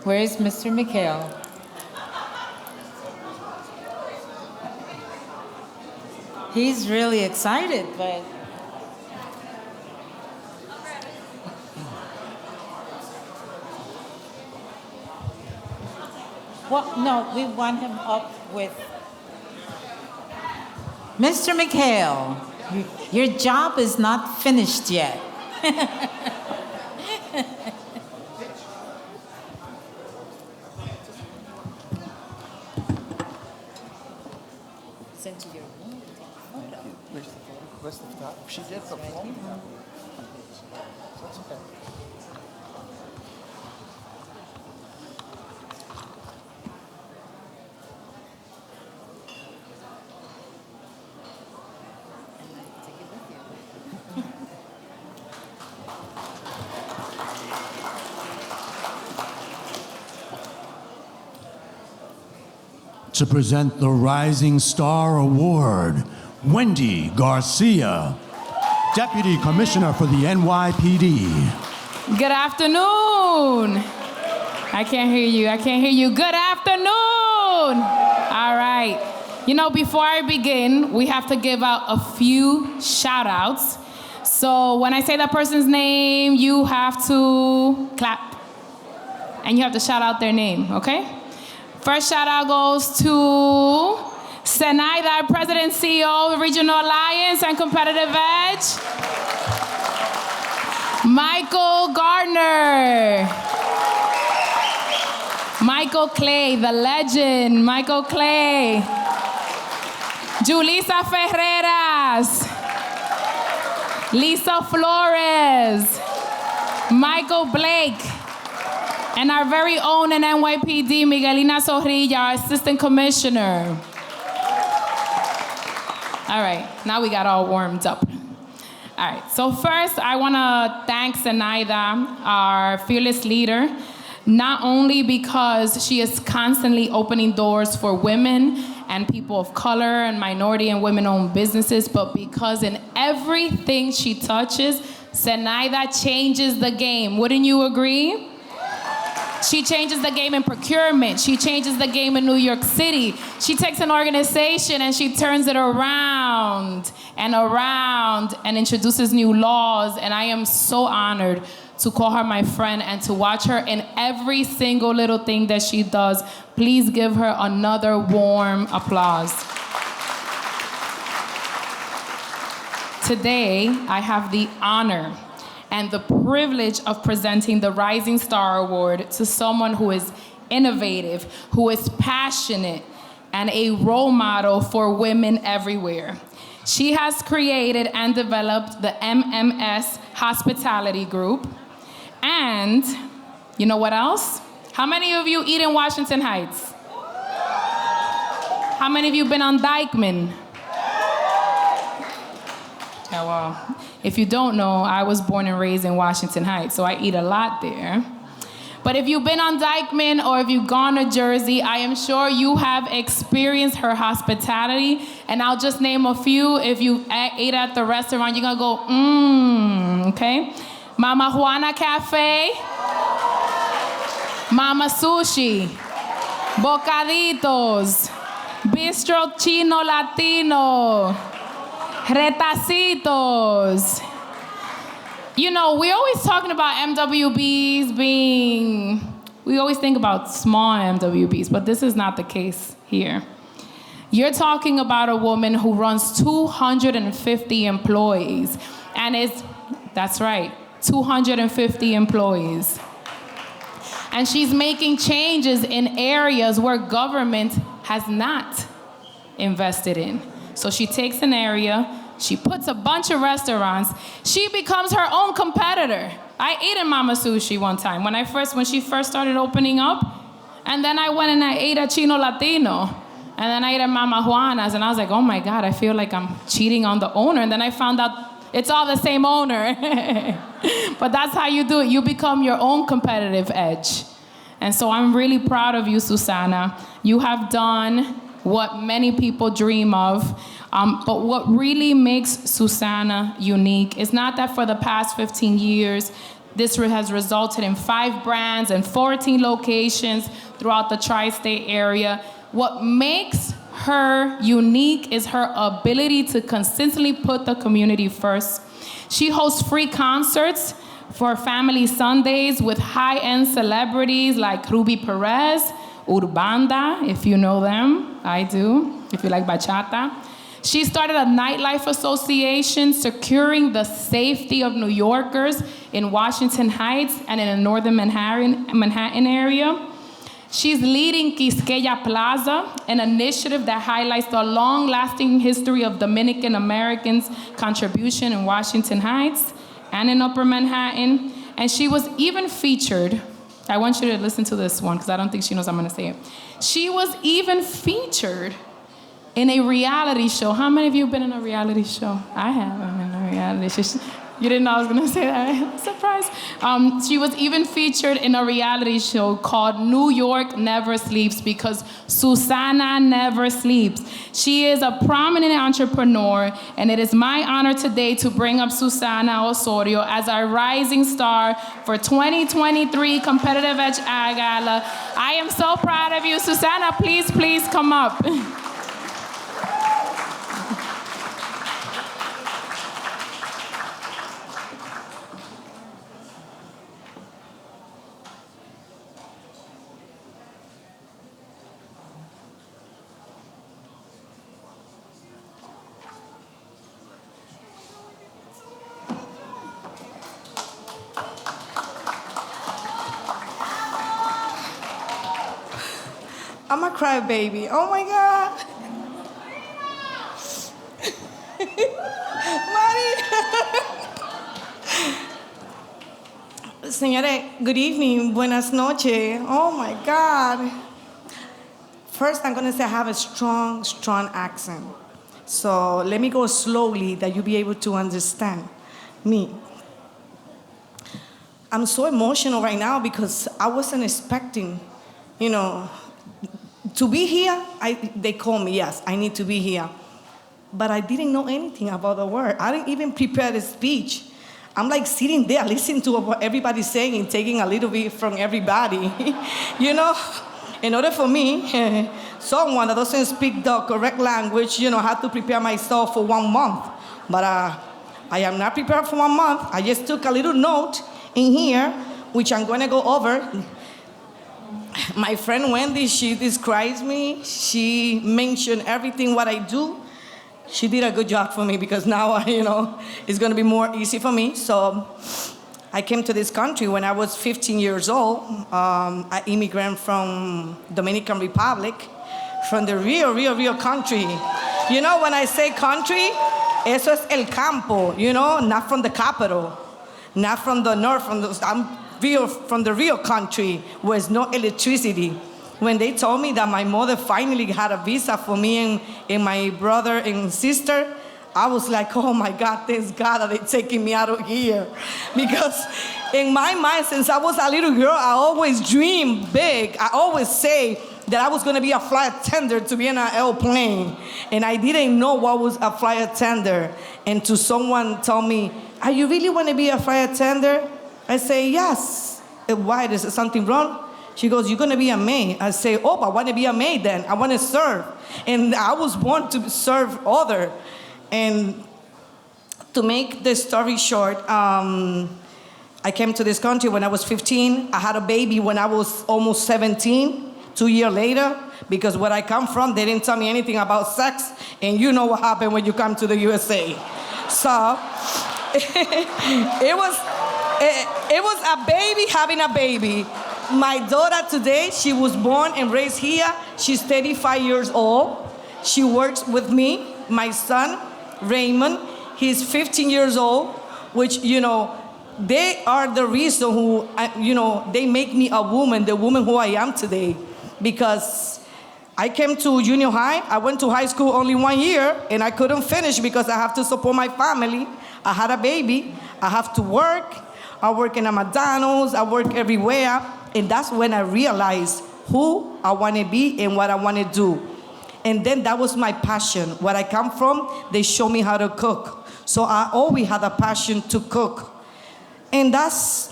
Where's Mr. McHale? He's really excited, but... Well, no, we want him up with... Mr. McHale, your job is not finished yet. Send you your room. Where's the photo? She did the phone. That's okay. To present the Rising Star Award, Wendy Garcia, Deputy Commissioner for the NYPD. Good afternoon. I can't hear you. I can't hear you. Good afternoon. All right. You know, before I begin, we have to give out a few shout outs. So when I say that person's name, you have to clap. And you have to shout out their name, okay? First shout out goes to Zenaida, President and CEO of Regional Alliance and Competitive Edge. Michael Gardner. Michael Clay, the legend, Michael Clay. Julissa Ferreras. Lisa Flores. Michael Blake. And our very own in NYPD, Miguelina Zorrilla, our Assistant Commissioner. All right, now we got all warmed up. All right, so first I wanna thank Zenaida, our fearless leader, not only because she is constantly opening doors for women and people of color and minority and women-owned businesses, but because in everything she touches, Zenaida changes the game. Wouldn't you agree? She changes the game in procurement. She changes the game in New York City. She takes an organization and she turns it around and introduces new laws. And I am so honored to call her my friend and to watch her in every single little thing that she does. Please give her another warm applause. Today, I have the honor and the privilege of presenting the Rising Star Award to someone who is innovative, who is passionate, and a role model for women everywhere. She has created and developed the MMS Hospitality Group. And you know what else? How many of you eat in Washington Heights? How many of you been on Dyckman? Yeah, well, if you don't know, I was born and raised in Washington Heights, so I eat a lot there. But if you've been on Dyckman or if you've gone to Jersey, I am sure you have experienced her hospitality. And I'll just name a few. If you ate at the restaurant, you're gonna go, okay? Mama Juana Cafe, Mama Sushi, Bocaditos, Bistro Chino Latino, Retacitos. You know, we're always talking about MWBs we always think about small MWBs, but this is not the case here. You're talking about a woman who runs 250 employees, and that's right, 250 employees. And she's making changes in areas where government has not invested in. So she takes an area, she puts a bunch of restaurants, she becomes her own competitor. I ate in Mama Sushi one time when she first started opening up, and then I went and I ate at Chino Latino, and then I ate at Mama Juana's, and I was like, oh my God, I feel like I'm cheating on the owner, and then I found out it's all the same owner. But that's how you do it. You become your own competitive edge. And so I'm really proud of you, Susana. You have done what many people dream of. But what really makes Susana unique is not that for the past 15 years, this has resulted in 5 brands and 14 locations throughout the tri-state area. What makes her unique is her ability to consistently put the community first. She hosts free concerts for Family Sundays with high-end celebrities like Ruby Perez, Urbanda, if you know them. I do, if you like bachata. She started a nightlife association securing the safety of New Yorkers in Washington Heights and in the northern Manhattan area. She's leading Quisqueya Plaza, an initiative that highlights the long-lasting history of Dominican Americans' contribution in Washington Heights and in Upper Manhattan. And she was even featured, I want you to listen to this one because I don't think she knows I'm gonna say it. She was even featured in a reality show. How many of you have been in a reality show? I have been in a reality show. You didn't know I was gonna say that, right? Surprise. She was even featured in a reality show called New York Never Sleeps because Susana never sleeps. She is a prominent entrepreneur, and it is my honor today to bring up Susana Osorio as our rising star for 2023 Competitive Edge Gala. I am so proud of you. Susana, please come up. I'm a crybaby. Oh my God. Mari. Señores, good evening. Buenas noches. Oh my God. First, I'm going to say I have a strong accent. So let me go slowly that you'll be able to understand me. I'm so emotional right now because I wasn't expecting, to be here. They called me, yes, I need to be here. But I didn't know anything about the word. I didn't even prepare the speech. I'm like sitting there, listening to what everybody's saying and taking a little bit from everybody. In order for me, someone that doesn't speak the correct language, had to prepare myself for 1 month. But I am not prepared for 1 month. I just took a little note in here, which I'm going to go over. My friend Wendy, she describes me. She mentioned everything what I do. She did a good job for me because now, it's going to be more easy for me. So I came to this country when I was 15 years old. I immigrated from Dominican Republic, from the real country. When I say country, eso es el campo, not from the capital, not from the north, from the real country where there's no electricity. When they told me that my mother finally had a visa for me and my brother and sister, I was like, oh my God, thank God that they're taking me out of here. Because in my mind, since I was a little girl, I always dreamed big. I always say that I was gonna be a flight attendant to be in an airplane. And I didn't know what was a flight attendant. And to someone tell me, are you really wanna be a flight attendant? I say, yes. Why, is there something wrong? She goes, you're gonna be a maid. I say, oh, I wanna be a maid then. I wanna serve. And I was born to serve others. And to make the story short, I came to this country when I was 15. I had a baby when I was almost 17, 2 years later, because where I come from, they didn't tell me anything about sex, and you know what happened when you come to the USA. So, it was a baby having a baby. My daughter today, she was born and raised here. She's 35 years old. She works with me. My son, Raymond, he's 15 years old, which, they are the reason who, they make me a woman, the woman who I am today. Because I came to junior high, I went to high school only 1 year, and I couldn't finish because I have to support my family. I had a baby, I have to work. I work in a McDonald's, I work everywhere. And that's when I realized who I want to be and what I want to do. And then that was my passion. Where I come from, they show me how to cook. So I always had a passion to cook. And that's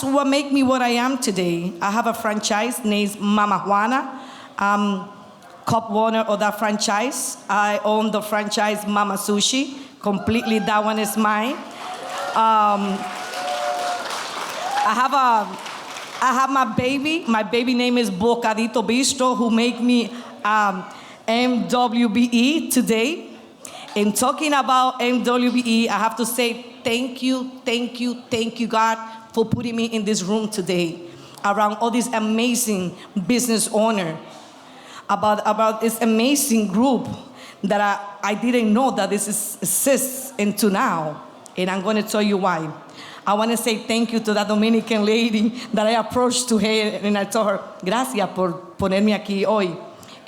what made me what I am today. I have a franchise named Mama Juana. I'm co-owner of that franchise. I own the franchise Mama Sushi. Completely, that one is mine. I have my baby. My baby name is Bocadito Bistro, who make me MWBE today. In talking about MWBE, I have to say thank you, God, for putting me in this room today around all these amazing business owners, about this amazing group that I didn't know that this exists until now. And I'm going to tell you why. I want to say thank you to that Dominican lady that I approached to her, and I told her, gracias por ponerme aquí hoy.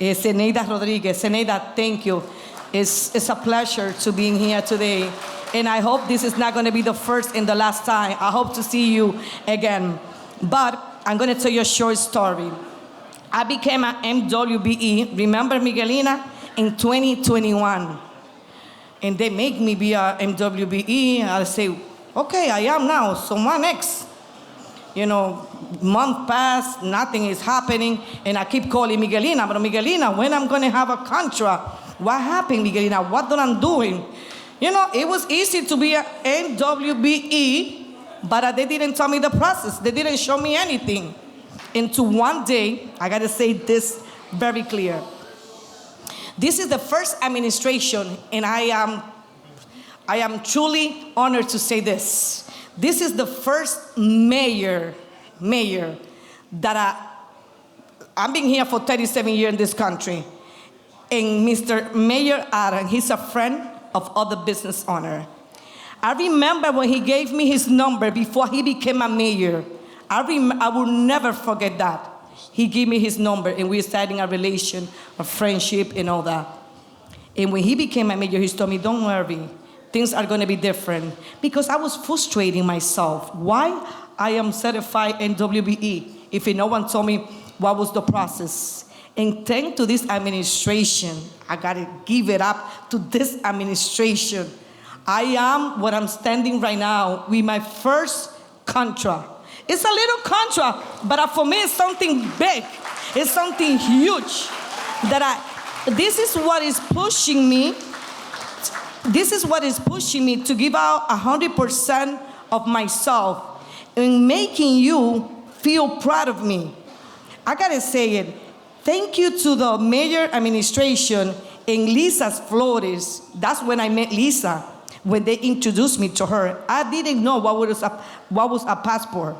Zeneida Rodriguez. Zeneida, thank you. It's a pleasure to be here today. And I hope this is not going to be the first and the last time. I hope to see you again. But I'm going to tell you a short story. I became an MWBE, remember Miguelina, in 2021. And they make me be a MWBE. I say, okay, I am now, so what next? You know, month passed, nothing is happening, and I keep calling Miguelina, but Miguelina, when I'm gonna have a contract? What happened, Miguelina? What that I'm doing? You know, it was easy to be an MWBE, but they didn't tell me the process. They didn't show me anything. Until one day, I gotta say this very clear. This is the first administration, and I am truly honored to say this. This is the first mayor that I've been here for 37 years in this country. And Mr. Mayor Aaron, he's a friend of other business owner. I remember when he gave me his number before he became a mayor. I will never forget that. He gave me his number, and we started a relation, a friendship, and all that. And when he became a mayor, he told me, don't worry, things are going to be different. Because I was frustrating myself. Why I am certified in WBE if no one told me what was the process? And thanks to this administration, I got to give it up to this administration. I am what I'm standing right now with my first contract. It's a little contract, but for me it's something big. It's something huge. This is what is pushing me. This is what is pushing me to give out 100% of myself and making you feel proud of me. I gotta say it. Thank you to the mayor administration and Lisa's Flores. That's when I met Lisa, when they introduced me to her. I didn't know what was a passport.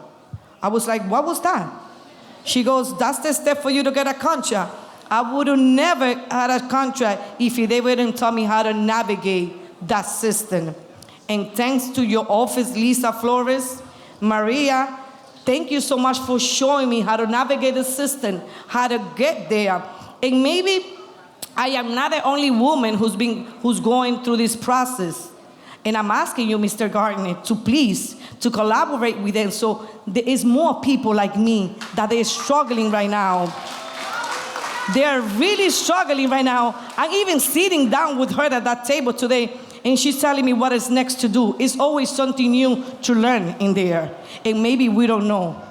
I was like, what was that? She goes, that's the step for you to get a contract. I would have never had a contract if they wouldn't tell me how to navigate that system. And thanks to your office, Lisa Flores, Maria, thank you so much for showing me how to navigate the system, how to get there. And maybe I am not the only woman who's going through this process. And I'm asking you, Mr. Gardner, to collaborate with them so there is more people like me that they're struggling right now. They're really struggling right now. I'm even sitting down with her at that table today, and she's telling me what is next to do. It's always something new to learn in there, and maybe we don't know.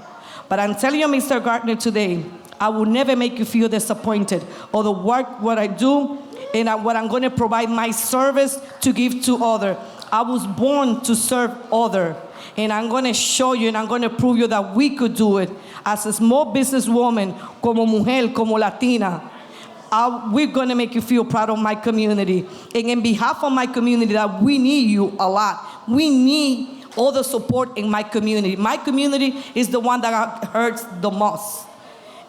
But I'm telling you, Mr. Gardner, today, I will never make you feel disappointed or the work, what I do, and what I'm going to provide my service to give to others. I was born to serve others. And I'm going to show you and I'm going to prove you that we could do it. As a small business woman, como mujer, como Latina, we're going to make you feel proud of my community. And in behalf of my community, that we need you a lot. We need all the support in my community. My community is the one that hurts the most.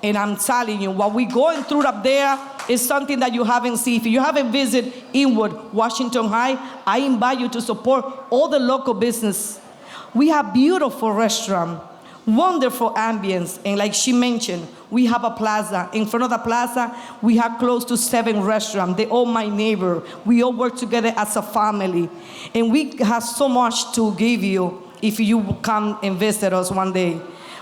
And I'm telling you, what we're going through up there is something that you haven't seen. If you haven't visited Inwood, Washington High, I invite you to support all the local business. We have beautiful restaurant, wonderful ambience, and like she mentioned, we have a plaza. In front of the plaza, we have close to 7 restaurants. They're all my neighbor. We all work together as a family. And we have so much to give you if you come and visit us one day.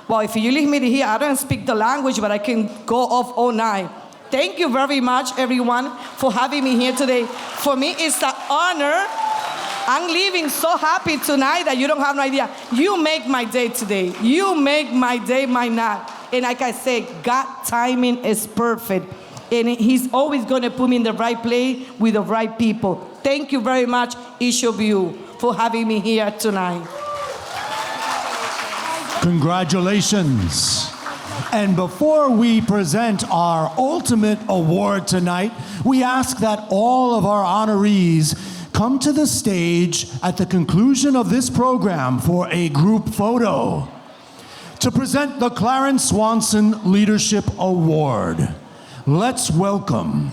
Well, if you leave me here, I don't speak the language, but I can go off all night. Thank you very much, everyone, for having me here today. For me, it's an honor. I'm leaving so happy tonight that you don't have no idea. You make my day today. You make my day, my night. And like I say, God timing is perfect. And he's always going to put me in the right place with the right people. Thank you very much, each of you, for having me here tonight. Congratulations. And before we present our ultimate award tonight, we ask that all of our honorees come to the stage at the conclusion of this program for a group photo to present the Clarence Swanson Leadership Award. Let's welcome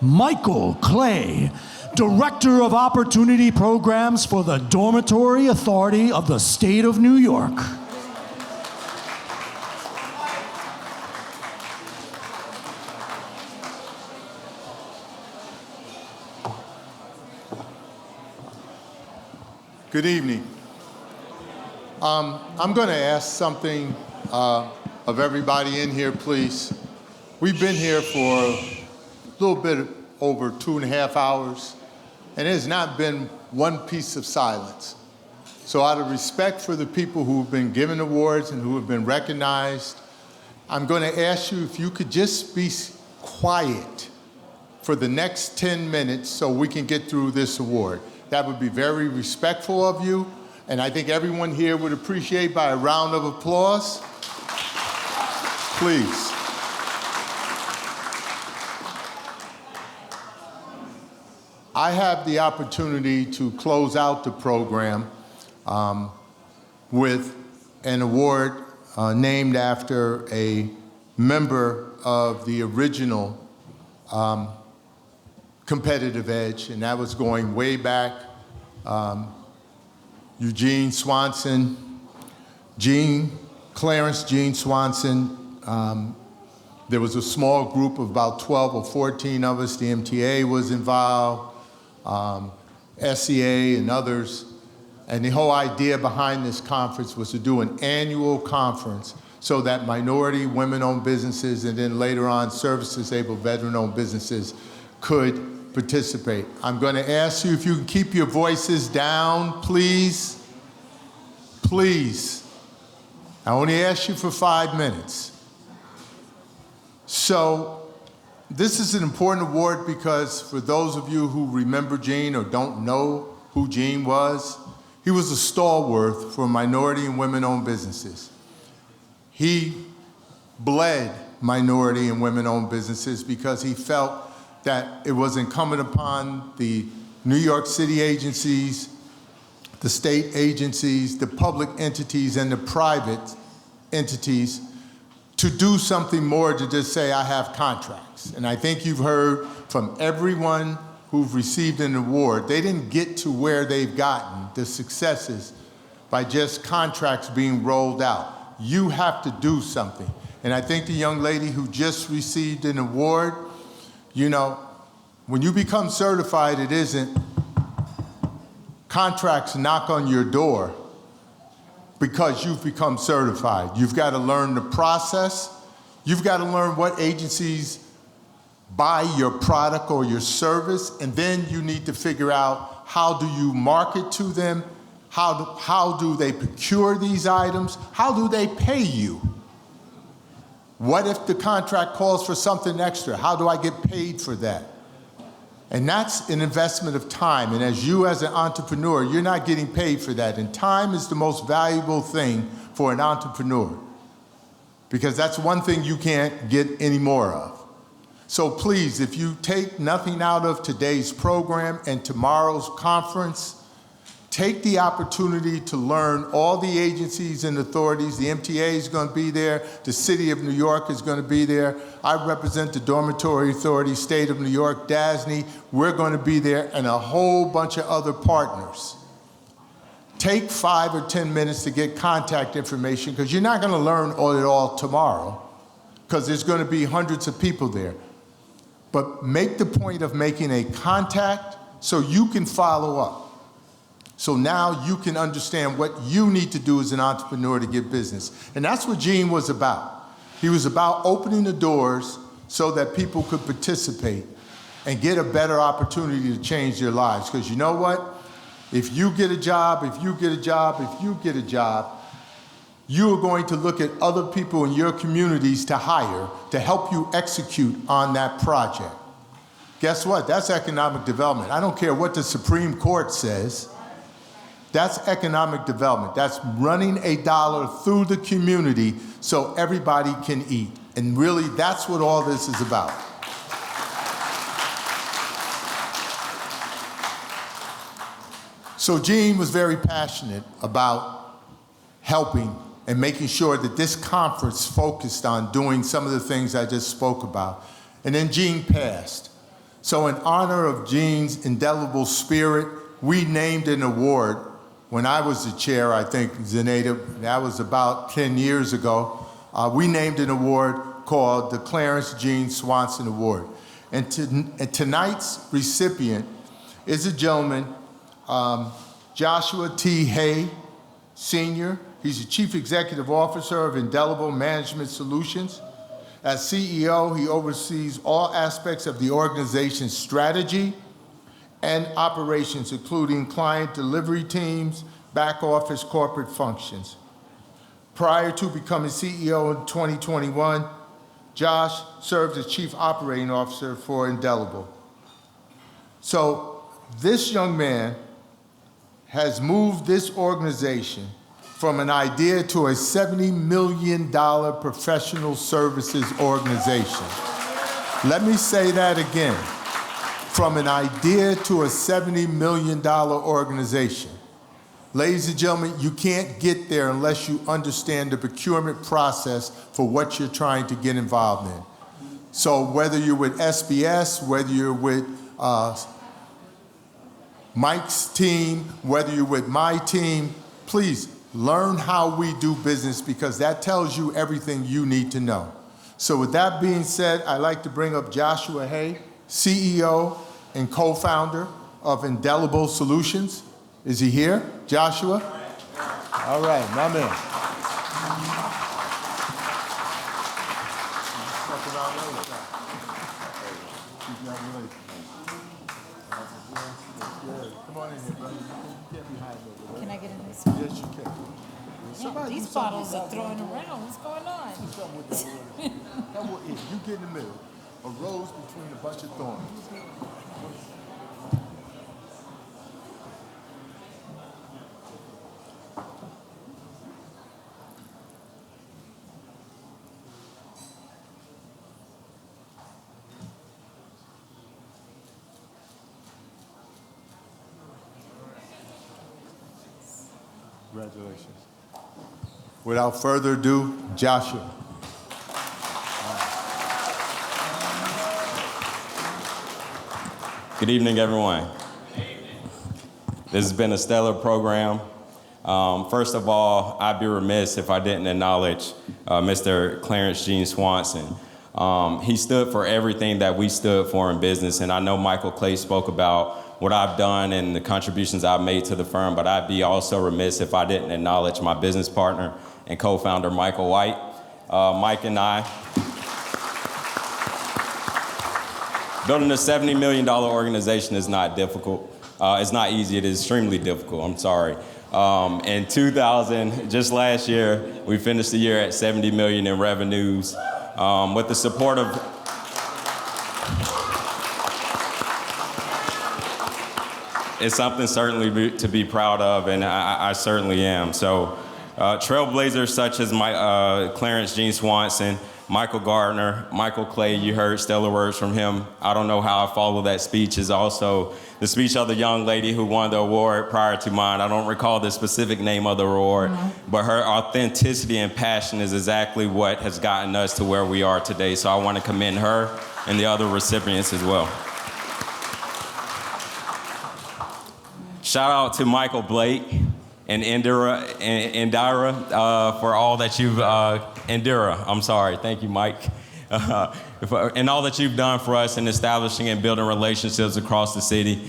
Michael Clay, Director of Opportunity Programs for the Dormitory Authority of the State of New York. Good evening. I'm going to ask something of everybody in here, please. We've been here for a little bit over 2.5 hours, and there's not been one piece of silence. So out of respect for the people who've been given awards and who have been recognized, I'm going to ask you if you could just be quiet for the next 10 minutes so we can get through this award. That would be very respectful of you, and I think everyone here would appreciate by a round of applause. Please. I have the opportunity to close out the program with an award named after a member of the original Competitive Edge, and that was going way back. Eugene Swanson, Clarence Gene Swanson. There was a small group of about 12 or 14 of us. The MTA was involved, SEA and others. And the whole idea behind this conference was to do an annual conference so that minority, women-owned businesses, and then later on service-disabled, veteran-owned businesses could participate. I'm going to ask you if you can keep your voices down, please. Please. I only ask you for 5 minutes. So this is an important award because for those of you who remember Gene or don't know who Gene was, he was a stalwart for minority and women-owned businesses. He bled minority and women-owned businesses because he felt that it was incumbent upon the New York City agencies, the state agencies, the public entities, and the private entities to do something more to just say, I have contracts. And I think you've heard from everyone who've received an award, they didn't get to where they've gotten, the successes, by just contracts being rolled out. You have to do something. And I think the young lady who just received an award, you know, when you become certified, it isn't contracts knock on your door because you've become certified. You've got to learn the process. You've got to learn what agencies buy your product or your service, and then you need to figure out how do you market to them, how do they procure these items, how do they pay you? What if the contract calls for something extra? How do I get paid for that? And that's an investment of time. And as you as an entrepreneur, you're not getting paid for that. And time is the most valuable thing for an entrepreneur because that's one thing you can't get any more of. So please, if you take nothing out of today's program and tomorrow's conference, take the opportunity to learn all the agencies and authorities. The MTA is going to be there. The City of New York is going to be there. I represent the Dormitory Authority, State of New York, DASNY. We're going to be there, and a whole bunch of other partners. Take 5 or 10 minutes to get contact information because you're not going to learn it all tomorrow because there's going to be hundreds of people there. But make the point of making a contact so you can follow up. So now you can understand what you need to do as an entrepreneur to get business. And that's what Gene was about. He was about opening the doors so that people could participate and get a better opportunity to change their lives. Because you know what? If you get a job, if you get a job, if you get a job, you are going to look at other people in your communities to hire to help you execute on that project. Guess what? That's economic development. I don't care what the Supreme Court says. That's economic development. That's running a dollar through the community so everybody can eat. And really, that's what all this is about. So Gene was very passionate about helping and making sure that this conference focused on doing some of the things I just spoke about. And then Gene passed. So in honor of Gene's indelible spirit, we named an award. When I was the chair, I think, Zenaida, that was about 10 years ago, we named an award called the Clarence Gene Swanson Award. And tonight's recipient is a gentleman Joshua T. Hay, Sr. He's the Chief Executive Officer of Indelible Management Solutions. As CEO, he oversees all aspects of the organization's strategy and operations, including client delivery teams, back office corporate functions. Prior to becoming CEO in 2021, Josh served as Chief Operating Officer for Indelible. So this young man has moved this organization from an idea to a $70 million professional services organization. Let me say that again. From an idea to a $70 million organization. Ladies and gentlemen, you can't get there unless you understand the procurement process for what you're trying to get involved in. So whether you're with SBS, whether you're with Mike's team, whether you're with my team, please learn how we do business because that tells you everything you need to know. So with that being said, I'd like to bring up Joshua Hay, CEO and co-founder of Indelible Solutions. Is he here? Joshua? All right, my man. Come on in here, brother. You can't be hiding. Can I get in this? Yes, you can. Yeah, these bottles are throwing around. What's going on? You get in the middle. A rose between a bunch of thorns. Congratulations. Without further ado, Joshua. Good evening, everyone. This has been a stellar program. First of all, I'd be remiss if I didn't acknowledge Mr. Clarence Gene Swanson. He stood for everything that we stood for in business, and I know Michael Clay spoke about what I've done and the contributions I've made to the firm, but I'd be also remiss if I didn't acknowledge my business partner and co-founder, Michael White. Mike and I, building a $70 million organization is not difficult. It's not easy, it is extremely difficult, I'm sorry. In 2000, just last year, we finished the year at 70 million in revenues. With the support of it's something certainly to be proud of, and I certainly am. So trailblazers such as Clarence Gene Swanson, Michael Gardner, Michael Clay, you heard stellar words from him. I don't know how I follow that speech, is also the speech of the young lady who won the award prior to mine. I don't recall the specific name of the award, but her authenticity and passion is exactly what has gotten us to where we are today. So I want to commend her and the other recipients as well. Shout out to Michael Blake and Indira for all that you've, Indira, I'm sorry, thank you, Mike. And all that you've done for us in establishing and building relationships across the city.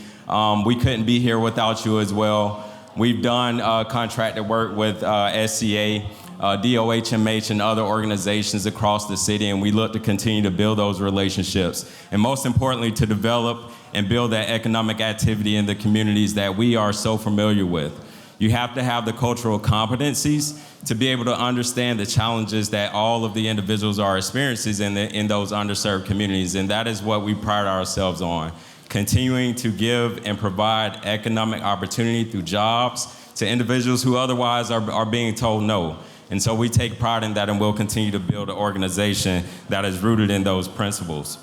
We couldn't be here without you as well. We've done contracted work with SCA, DOHMH, and other organizations across the city, and we look to continue to build those relationships. And most importantly, to develop and build that economic activity in the communities that we are so familiar with. You have to have the cultural competencies to be able to understand the challenges that all of the individuals are experiencing in those underserved communities, and that is what we pride ourselves on. Continuing to give and provide economic opportunity through jobs to individuals who otherwise are being told no. And so we take pride in that, and we'll continue to build an organization that is rooted in those principles.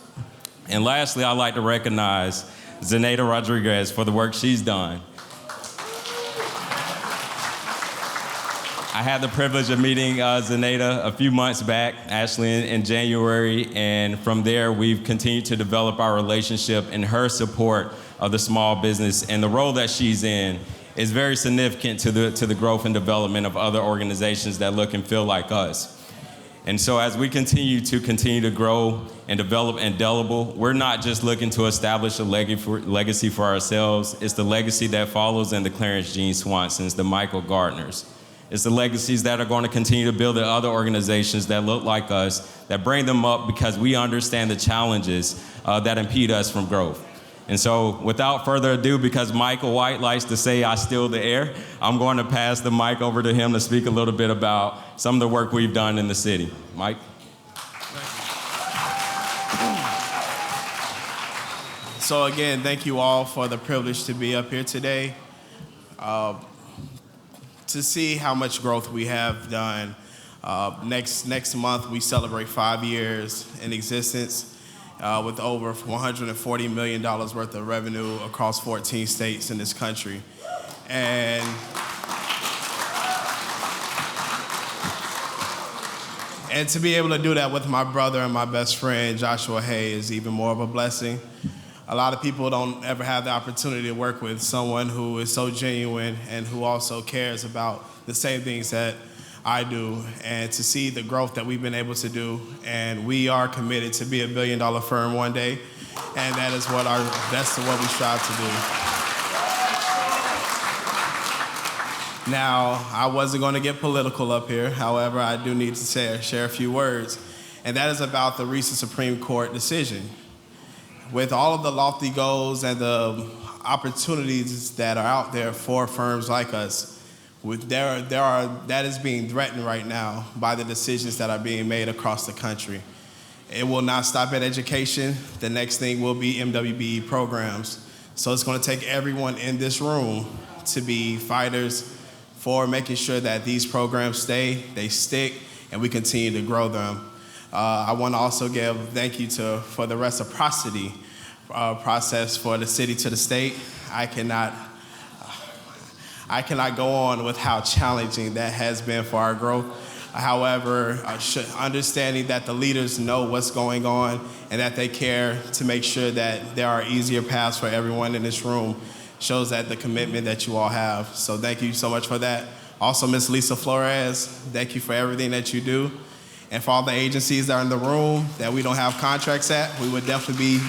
And lastly, I'd like to recognize Zenaida Rodriguez for the work she's done. I had the privilege of meeting Zenaida a few months back, actually in January, and from there we've continued to develop our relationship, and her support of the small business and the role that she's in is very significant to the growth and development of other organizations that look and feel like us. And so as we continue to grow and develop Indelible, we're not just looking to establish a legacy for ourselves. It's the legacy that follows in the Clarence Jean Swansons, the Michael Gardners. It's the legacies that are going to continue to build the other organizations that look like us, that bring them up because we understand the challenges that impede us from growth. And so without further ado, because Michael White likes to say I steal the air, I'm going to pass the mic over to him to speak a little bit about some of the work we've done in the city. Mike? So again, thank you all for the privilege to be up here today. To see how much growth we have done. Next month, we celebrate 5 years in existence. With over $140 million worth of revenue across 14 states in this country. And to be able to do that with my brother and my best friend, Joshua Hay, is even more of a blessing. A lot of people don't ever have the opportunity to work with someone who is so genuine and who also cares about the same things that I do, and to see the growth that we've been able to do. And we are committed to be $1 billion firm one day, and that's what we strive to do. Now, I wasn't going to get political up here. However, I do need to share a few words, and that is about the recent Supreme Court decision. With all of the lofty goals and the opportunities that are out there for firms like us, that is being threatened right now by the decisions that are being made across the country. It will not stop at education. The next thing will be MWBE programs. So it's going to take everyone in this room to be fighters for making sure that these programs they stick, and we continue to grow them. I want to also give thank you for the reciprocity process for the city to the state. I cannot go on with how challenging that has been for our growth. However, understanding that the leaders know what's going on and that they care to make sure that there are easier paths for everyone in this room shows that the commitment that you all have. So thank you so much for that. Also, Ms. Lisa Flores, thank you for everything that you do. And for all the agencies that are in the room that we don't have contracts at, we would definitely be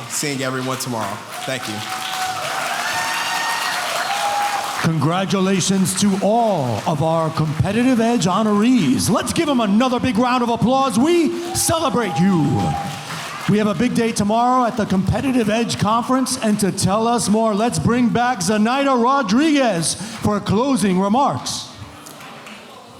seeing everyone tomorrow. Thank you. Congratulations to all of our Competitive Edge honorees. Let's give them another big round of applause. We celebrate you. We have a big day tomorrow at the Competitive Edge Conference, and to tell us more, let's bring back Zenaida Rodriguez for closing remarks.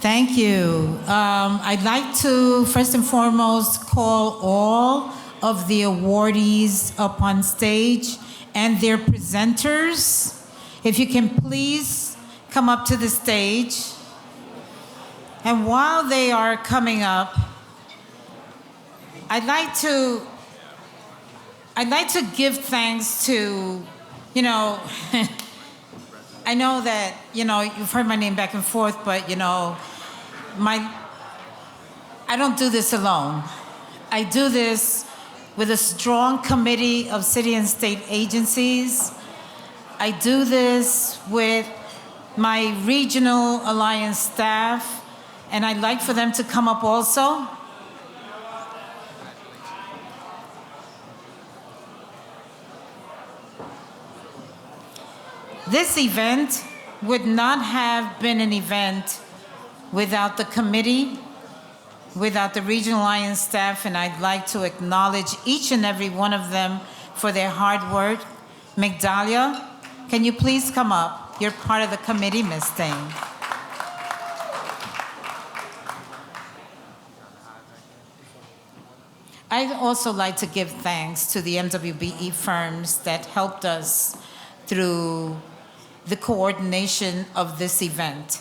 Thank you. I'd like to first and foremost call all of the awardees up on stage and their presenters. If you can please come up to the stage. And while they are coming up, I'd like to give thanks to, I know that, you've heard my name back and forth, but, I don't do this alone. I do this with a strong committee of city and state agencies. I do this with my regional alliance staff, and I'd like for them to come up also. This event would not have been an event without the committee, without the regional alliance staff, and I'd like to acknowledge each and every one of them for their hard work. Migdalia, can you please come up? You're part of the committee, Ms. Sting. I'd also like to give thanks to the MWBE firms that helped us through the coordination of this event.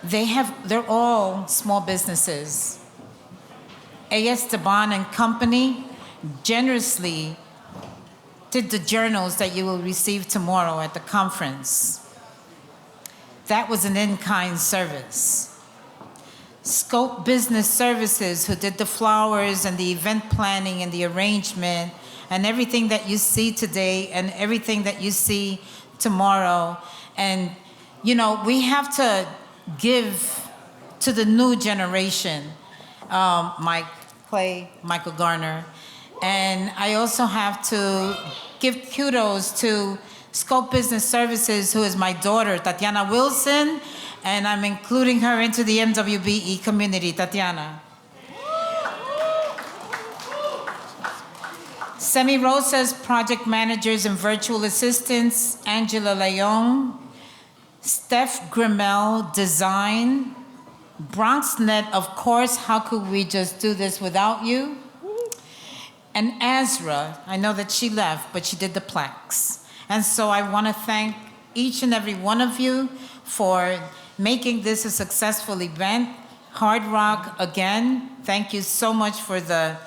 They're all small businesses. A.S. Esteban and Company generously did the journals that you will receive tomorrow at the conference. That was an in-kind service. Scope Business Services, who did the flowers and the event planning and the arrangement and everything that you see today and everything that you see tomorrow. And, we have to give to the new generation, Mike Clay, Michael Garner. And I also have to give kudos to Scope Business Services, who is my daughter, Tatiana Wilson, and I'm including her into the MWBE community. Tatiana. Semi Rosa's project managers and virtual assistants, Angela Leon, Steph Grimmel, design, BronxNet, of course, how could we just do this without you? And Azra, I know that she left, but she did the plaques. And so I want to thank each and every one of you for making this a successful event. Hard Rock, again, thank you so much for the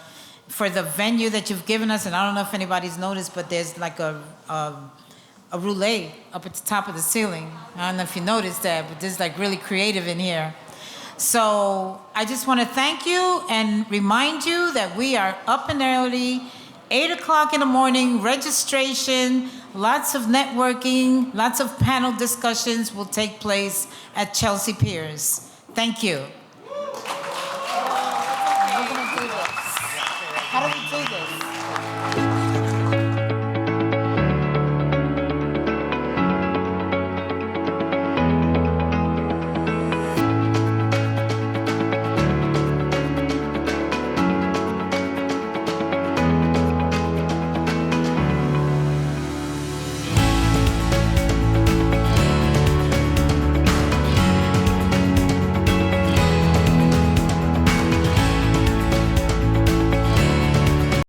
venue that you've given us. And I don't know if anybody's noticed, but there's like a roulette up at the top of the ceiling. I don't know if you noticed that, but this is like really creative in here. So I just want to thank you and remind you that we are up and early, 8 o'clock in the morning, registration, lots of networking, lots of panel discussions will take place at Chelsea Piers. Thank you.